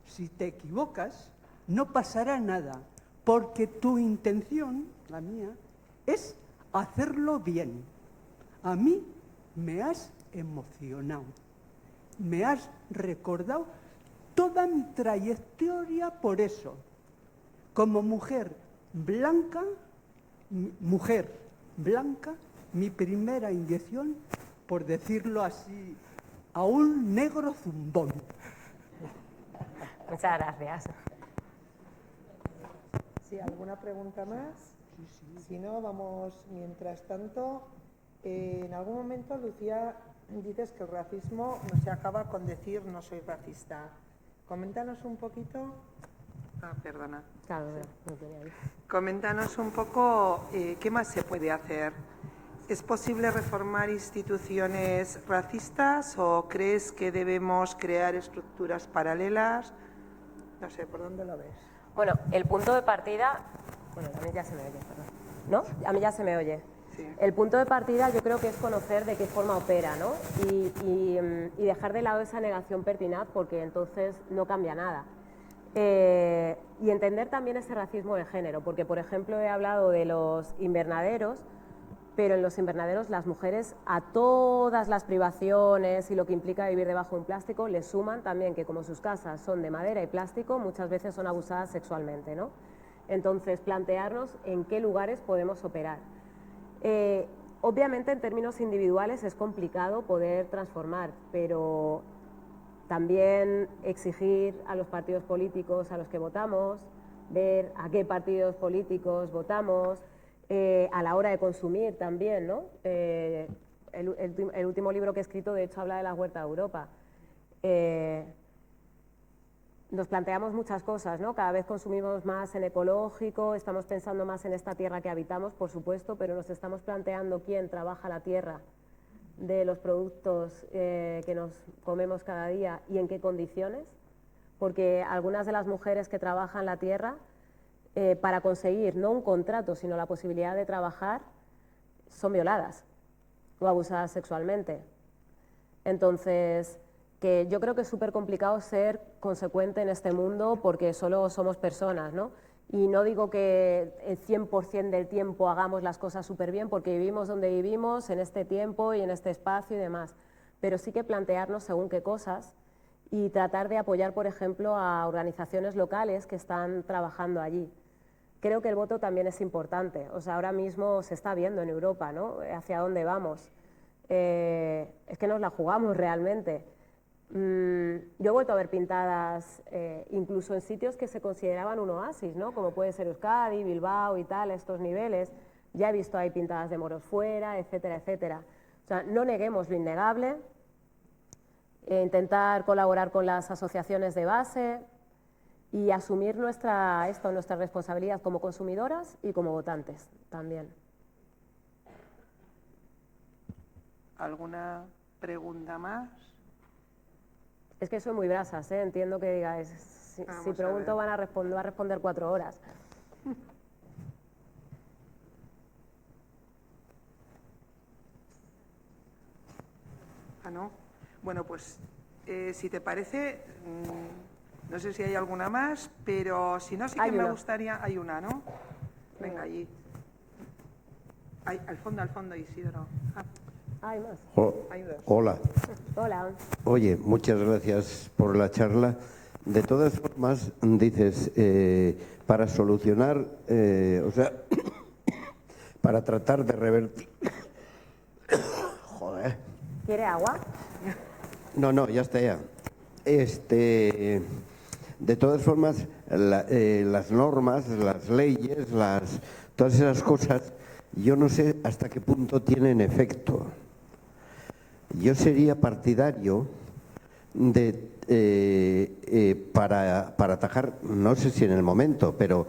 Speaker 6: si te equivocas, no pasará nada, porque tu intención, la mía, es hacerlo bien. A mí me has emocionado, me has recordado toda mi trayectoria por eso. Como mujer blanca, mi primera inyección, por decirlo así, a un negro zumbón.
Speaker 3: Muchas gracias.
Speaker 2: Sí, ¿alguna pregunta más? Si no, vamos, mientras tanto, en algún momento, Lucía, dices que el racismo no se acaba con decir no soy racista. Coméntanos un poquito. Perdona.
Speaker 3: Claro, no tenía ahí.
Speaker 2: Coméntanos un poco qué más se puede hacer. ¿Es posible reformar instituciones racistas o crees que debemos crear estructuras paralelas? No sé, ¿por dónde lo ves?
Speaker 3: Bueno, el punto de partida... Bueno, a mí ya se me oye, perdón. ¿No? A mí ya se me oye.
Speaker 2: Sí.
Speaker 3: El punto de partida yo creo que es conocer de qué forma opera, ¿no? Y dejar de lado esa negación pertinaz, porque entonces no cambia nada. Y entender también ese racismo de género, porque por ejemplo he hablado de los invernaderos, pero en los invernaderos las mujeres a todas las privaciones y lo que implica vivir debajo de un plástico les suman también que como sus casas son de madera y plástico, muchas veces son abusadas sexualmente, ¿no? Entonces plantearnos en qué lugares podemos operar. Obviamente en términos individuales es complicado poder transformar, pero también exigir a los partidos políticos a los que votamos, ver a qué partidos políticos votamos, a la hora de consumir también, ¿no? El último libro que he escrito, de hecho, habla de la Huerta de Europa. Nos planteamos muchas cosas, ¿no? Cada vez consumimos más en ecológico, estamos pensando más en esta tierra que habitamos, por supuesto, pero nos estamos planteando quién trabaja la tierra de los productos que nos comemos cada día y en qué condiciones, porque algunas de las mujeres que trabajan la tierra, para conseguir no un contrato, sino la posibilidad de trabajar, son violadas o abusadas sexualmente. Entonces, que yo creo que es súper complicado ser consecuente en este mundo porque solo somos personas, ¿no? Y no digo que el 100% del tiempo hagamos las cosas súper bien porque vivimos donde vivimos, en este tiempo y en este espacio y demás, pero sí que plantearnos según qué cosas y tratar de apoyar, por ejemplo, a organizaciones locales que están trabajando allí. Creo que el voto también es importante, o sea, ahora mismo se está viendo en Europa, ¿no? Hacia dónde vamos. Es que nos la jugamos realmente. Yo he vuelto a ver pintadas incluso en sitios que se consideraban un oasis, ¿no? Como puede ser Euskadi, Bilbao y tal, estos niveles. Ya he visto ahí pintadas de moros fuera, etcétera, etcétera. O sea, no neguemos lo innegable, intentar colaborar con las asociaciones de base y asumir nuestra responsabilidad como consumidoras y como votantes también.
Speaker 2: ¿Alguna pregunta más?
Speaker 3: Es que soy muy brasas, ¿eh? Entiendo que digáis, si pregunto va a responder 4 horas.
Speaker 2: Ah, ¿no? Bueno, pues si te parece, no sé si hay alguna más, pero si no, sí que me gustaría... Hay una, ¿no? Venga, allí. Al fondo, Isidro.
Speaker 3: Hay más.
Speaker 7: Hola.
Speaker 3: Hola.
Speaker 7: Oye, muchas gracias por la charla. De todas formas, dices, para solucionar, o sea, para tratar de revertir... Joder.
Speaker 3: ¿Quiere agua?
Speaker 7: No, ya está ya. De todas formas, las normas, las leyes, todas esas cosas, yo no sé hasta qué punto tienen efecto. Yo sería partidario para atajar, no sé si en el momento, pero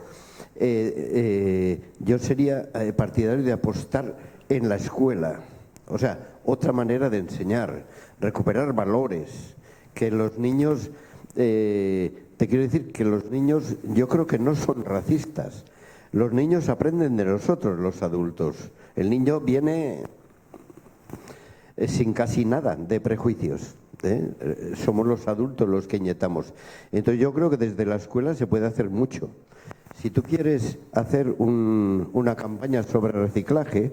Speaker 7: yo sería partidario de apostar en la escuela. O sea, otra manera de enseñar, recuperar valores, que los niños, te quiero decir que los niños yo creo que no son racistas. Los niños aprenden de nosotros, los adultos. El niño viene sin casi nada de prejuicios. Somos los adultos los que inyectamos. Entonces yo creo que desde la escuela se puede hacer mucho. Si tú quieres hacer una campaña sobre reciclaje,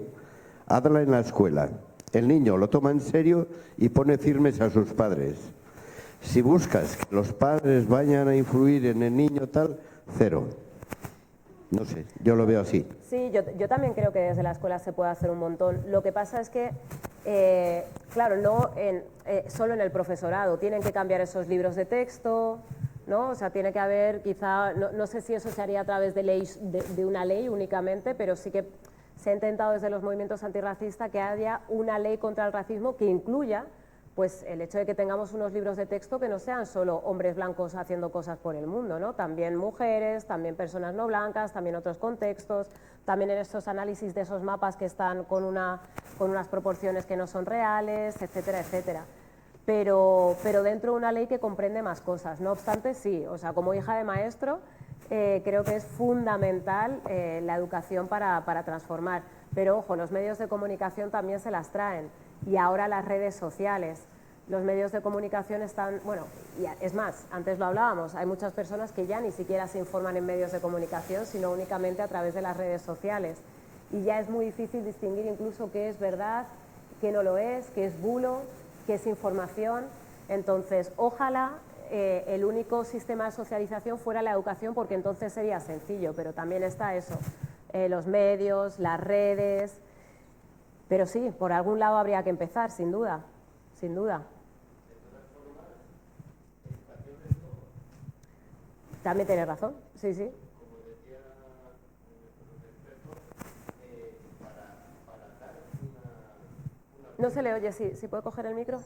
Speaker 7: hazla en la escuela. El niño lo toma en serio y pone firmes a sus padres. Si buscas que los padres vayan a influir en el niño tal, cero. No sé, yo lo veo así.
Speaker 3: Sí, yo también creo que desde la escuela se puede hacer un montón. Lo que pasa es que, claro, no solo en el profesorado, tienen que cambiar esos libros de texto, ¿no? O sea, tiene que haber quizá, no sé si eso se haría a través de una ley únicamente, pero sí que se ha intentado desde los movimientos antirracistas que haya una ley contra el racismo que incluya pues el hecho de que tengamos unos libros de texto que no sean solo hombres blancos haciendo cosas por el mundo, ¿no? También mujeres, también personas no blancas, también otros contextos, también en estos análisis de esos mapas que están con unas proporciones que no son reales, etcétera, etcétera. Pero dentro de una ley que comprende más cosas. No obstante, sí, o sea, como hija de maestro, creo que es fundamental la educación para transformar. Pero ojo, los medios de comunicación también se las traen. Y ahora las redes sociales. Los medios de comunicación están, bueno, es más, antes lo hablábamos, hay muchas personas que ya ni siquiera se informan en medios de comunicación, sino únicamente a través de las redes sociales. Y ya es muy difícil distinguir incluso qué es verdad, qué no lo es, qué es bulo, qué es información. Entonces, ojalá el único sistema de socialización fuera la educación, porque entonces sería sencillo, pero también está eso, los medios, las redes. Pero sí, por algún lado habría que empezar, sin duda, sin duda. También tienes razón, sí, sí. No se le oye, si puede coger el micro.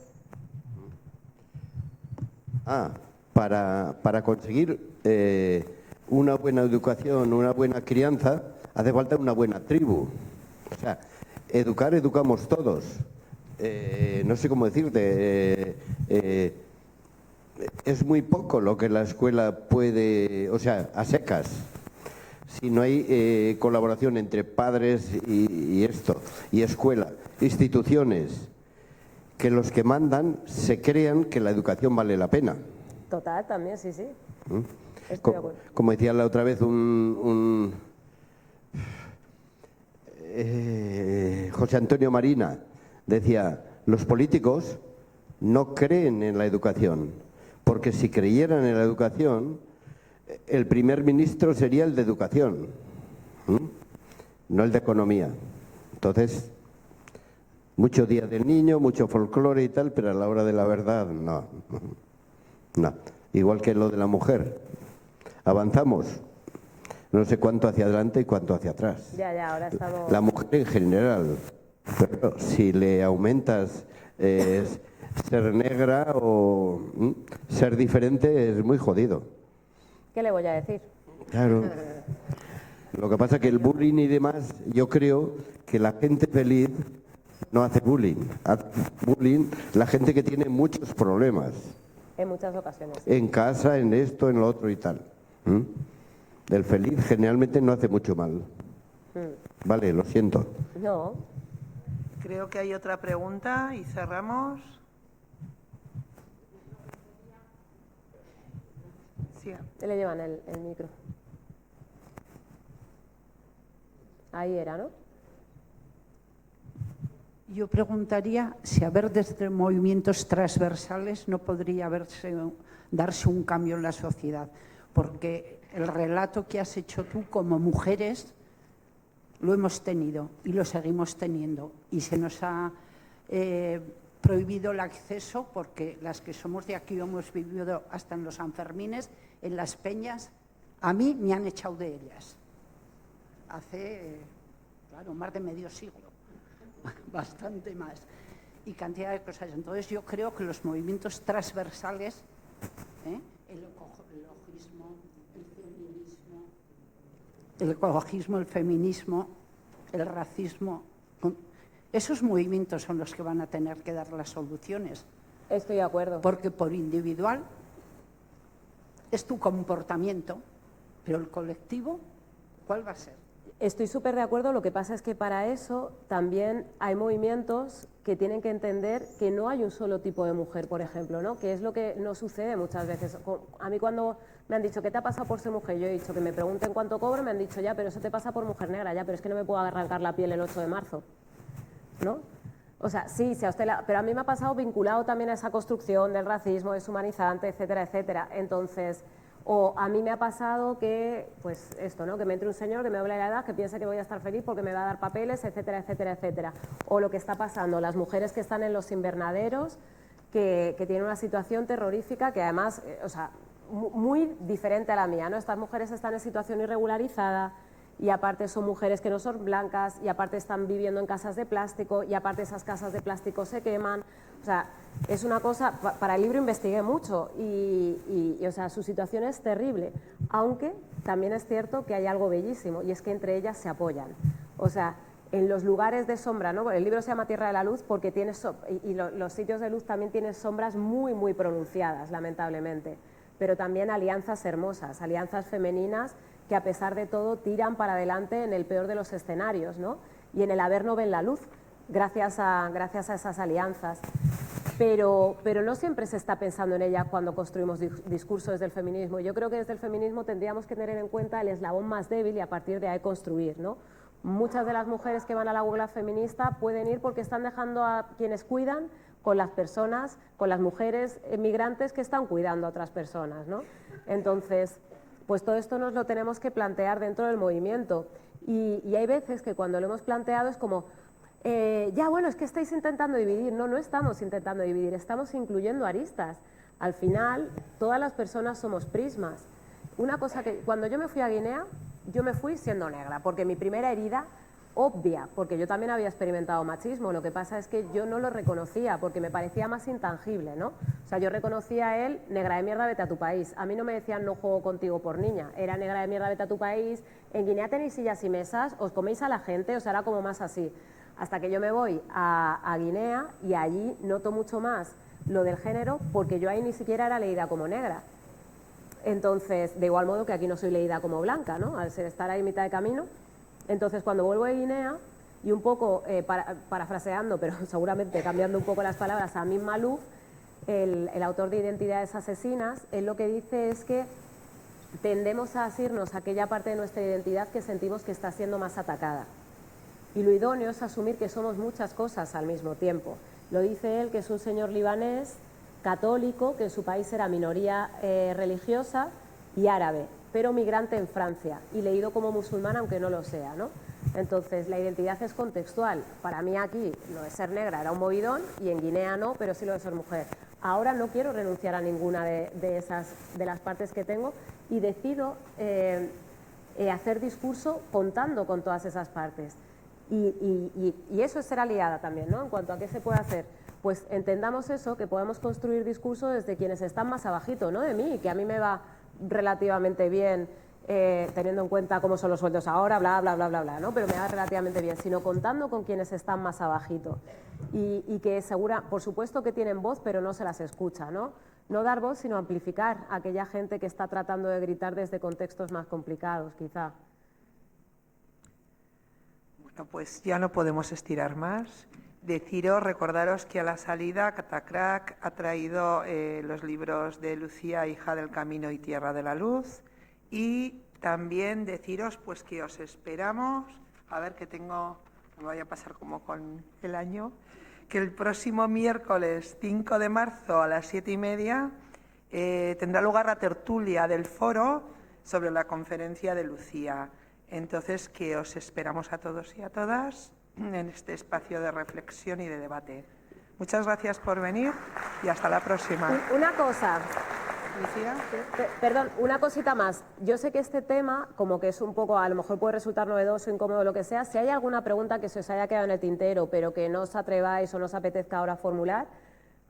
Speaker 7: Para conseguir una buena educación, una buena crianza, hace falta una buena tribu. O sea, educamos todos. No sé cómo decirte. Es muy poco lo que la escuela puede, o sea, a secas. Si no hay colaboración entre padres y escuela, instituciones, que los que mandan se crean que la educación vale la pena.
Speaker 3: Total, también, sí, sí. Estoy de acuerdo.
Speaker 7: Como decía la otra vez José Antonio Marina, decía, los políticos no creen en la educación, porque si creyeran en la educación, el primer ministro sería el de educación, no el de economía. Entonces, mucho día del niño, mucho folclore y tal, pero a la hora de la verdad, no. Igual que lo de la mujer. Avanzamos, no sé cuánto hacia adelante y cuánto hacia atrás.
Speaker 3: Ya, ahora estamos...
Speaker 7: La mujer en general, pero si le aumentas ser negra o ser diferente es muy jodido.
Speaker 3: ¿Qué le voy a decir?
Speaker 7: Claro. Lo que pasa es que el bullying y demás, yo creo que la gente feliz no hace bullying. Hace bullying la gente que tiene muchos problemas.
Speaker 3: En muchas ocasiones.
Speaker 7: En casa, en esto, en lo otro y tal. El feliz generalmente no hace mucho mal. Vale, lo siento.
Speaker 3: No.
Speaker 2: Creo que hay otra pregunta y cerramos. Sí.
Speaker 3: Le llevan el micro. Ahí era, ¿no?
Speaker 8: Yo preguntaría si, a ver, desde movimientos transversales no podría darse un cambio en la sociedad, porque el relato que has hecho tú como mujeres lo hemos tenido y lo seguimos teniendo, y se nos ha prohibido el acceso, porque las que somos de aquí hemos vivido hasta en los Sanfermines, en las peñas. A mí me han echado de ellas hace, claro, más de medio siglo. Bastante más, y cantidad de cosas. Entonces yo creo que los movimientos transversales, el ecologismo, el feminismo, el racismo, esos movimientos son los que van a tener que dar las soluciones.
Speaker 3: Estoy de acuerdo.
Speaker 8: Porque por individual es tu comportamiento, pero el colectivo, ¿cuál va a ser?
Speaker 3: Estoy súper de acuerdo, lo que pasa es que para eso también hay movimientos que tienen que entender que no hay un solo tipo de mujer, por ejemplo, ¿no? Que es lo que no sucede muchas veces. A mí cuando me han dicho, ¿qué te ha pasado por ser mujer? Yo he dicho que me pregunten cuánto cobro, me han dicho, ya, pero eso te pasa por mujer negra, ya, pero es que no me puedo arrancar la piel el 8 de marzo, ¿no? O sea, sí, si a usted pero a mí me ha pasado vinculado también a esa construcción del racismo deshumanizante, etcétera, etcétera. Entonces... O a mí me ha pasado que, pues esto, ¿no? Que me entre un señor que me hable la edad, que piense que voy a estar feliz porque me va a dar papeles, etcétera, etcétera, etcétera. O lo que está pasando, las mujeres que están en los invernaderos, que tienen una situación terrorífica, que además, o sea, muy diferente a la mía, ¿no? Estas mujeres están en situación irregularizada y aparte son mujeres que no son blancas y aparte están viviendo en casas de plástico y aparte esas casas de plástico se queman. O sea, es una cosa, para el libro investigué mucho y o sea, su situación es terrible, aunque también es cierto que hay algo bellísimo y es que entre ellas se apoyan. O sea, en los lugares de sombra, ¿no? El libro se llama Tierra de la Luz porque tiene los sitios de luz también tienen sombras muy, muy pronunciadas, lamentablemente, pero también alianzas hermosas, alianzas femeninas que a pesar de todo tiran para adelante en el peor de los escenarios, ¿no? Y en el Averno ven la luz, gracias a esas alianzas. Pero no siempre se está pensando en ella cuando construimos discursos desde el feminismo. Yo creo que desde el feminismo tendríamos que tener en cuenta el eslabón más débil y a partir de ahí construir, ¿no? Muchas de las mujeres que van a la huelga feminista pueden ir porque están dejando a quienes cuidan con las personas, con las mujeres migrantes que están cuidando a otras personas, ¿no? Entonces, pues todo esto nos lo tenemos que plantear dentro del movimiento. Y hay veces que cuando lo hemos planteado es como... ya, bueno, es que estáis intentando dividir. No, no estamos intentando dividir, estamos incluyendo aristas. Al final, todas las personas somos prismas. una cosa que cuando yo me fui a Guinea, yo me fui siendo negra, porque mi primera herida obvia, porque yo también había experimentado machismo, lo que pasa es que yo no lo reconocía porque me parecía más intangible, ¿no? O sea, yo reconocía a él, negra de mierda, vete a tu país. A mí no me decían no juego contigo por niña, era negra de mierda, vete a tu país, en Guinea tenéis sillas y mesas, os coméis a la gente, o sea, era como más así. Hasta que yo me voy a Guinea y allí noto mucho más lo del género porque yo ahí ni siquiera era leída como negra. Entonces, de igual modo que aquí no soy leída como blanca, ¿no? Al ser estar ahí mitad de camino. Entonces, cuando vuelvo de Guinea, y un poco parafraseando, pero seguramente cambiando un poco las palabras, a Amin Maalouf, el autor de Identidades Asesinas, él lo que dice es que tendemos a asirnos a aquella parte de nuestra identidad que sentimos que está siendo más atacada. Y lo idóneo es asumir que somos muchas cosas al mismo tiempo. Lo dice él, que es un señor libanés, católico, que en su país era minoría religiosa y árabe, pero migrante en Francia y leído como musulmán aunque no lo sea, ¿no? Entonces la identidad es contextual. Para mí aquí lo de ser negra era un movidón y en Guinea no, pero sí lo de ser mujer. Ahora no quiero renunciar a ninguna de las partes que tengo y decido hacer discurso contando con todas esas partes. Y eso es ser aliada también, ¿no? En cuanto a qué se puede hacer, pues entendamos eso, que podemos construir discurso desde quienes están más abajito, ¿no? De mí, que a mí me va relativamente bien, teniendo en cuenta cómo son los sueldos ahora, bla, bla, bla, bla, bla, ¿no? Pero me va relativamente bien, sino contando con quienes están más abajito y que por supuesto que tienen voz, pero no se las escucha, ¿no? No dar voz, sino amplificar a aquella gente que está tratando de gritar desde contextos más complicados, quizá.
Speaker 2: Bueno, pues ya no podemos estirar más. Recordaros que a la salida Catacrac ha traído los libros de Lucía, hija del camino y tierra de la luz, y también deciros pues que os esperamos, a ver que no me vaya a pasar como con el año, que el próximo miércoles 5 de marzo a las 7:30 tendrá lugar la tertulia del foro sobre la conferencia de Lucía. Entonces, que os esperamos a todos y a todas en este espacio de reflexión y de debate. Muchas gracias por venir y hasta la próxima.
Speaker 3: Una cosa.
Speaker 2: Lucía.
Speaker 3: Perdón, una cosita más. Yo sé que este tema, como que es un poco, a lo mejor puede resultar novedoso, incómodo, lo que sea. Si hay alguna pregunta que se os haya quedado en el tintero, pero que no os atreváis o no os apetezca ahora formular,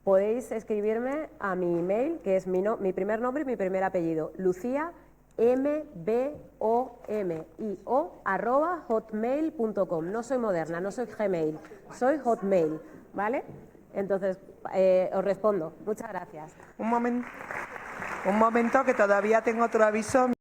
Speaker 3: podéis escribirme a mi email, que es mi primer nombre y mi primer apellido, Lucía, mbomio@hotmail.com. No soy moderna, no soy Gmail, soy Hotmail, ¿vale? Entonces, os respondo. Muchas gracias.
Speaker 2: Un momento, que todavía tengo otro aviso.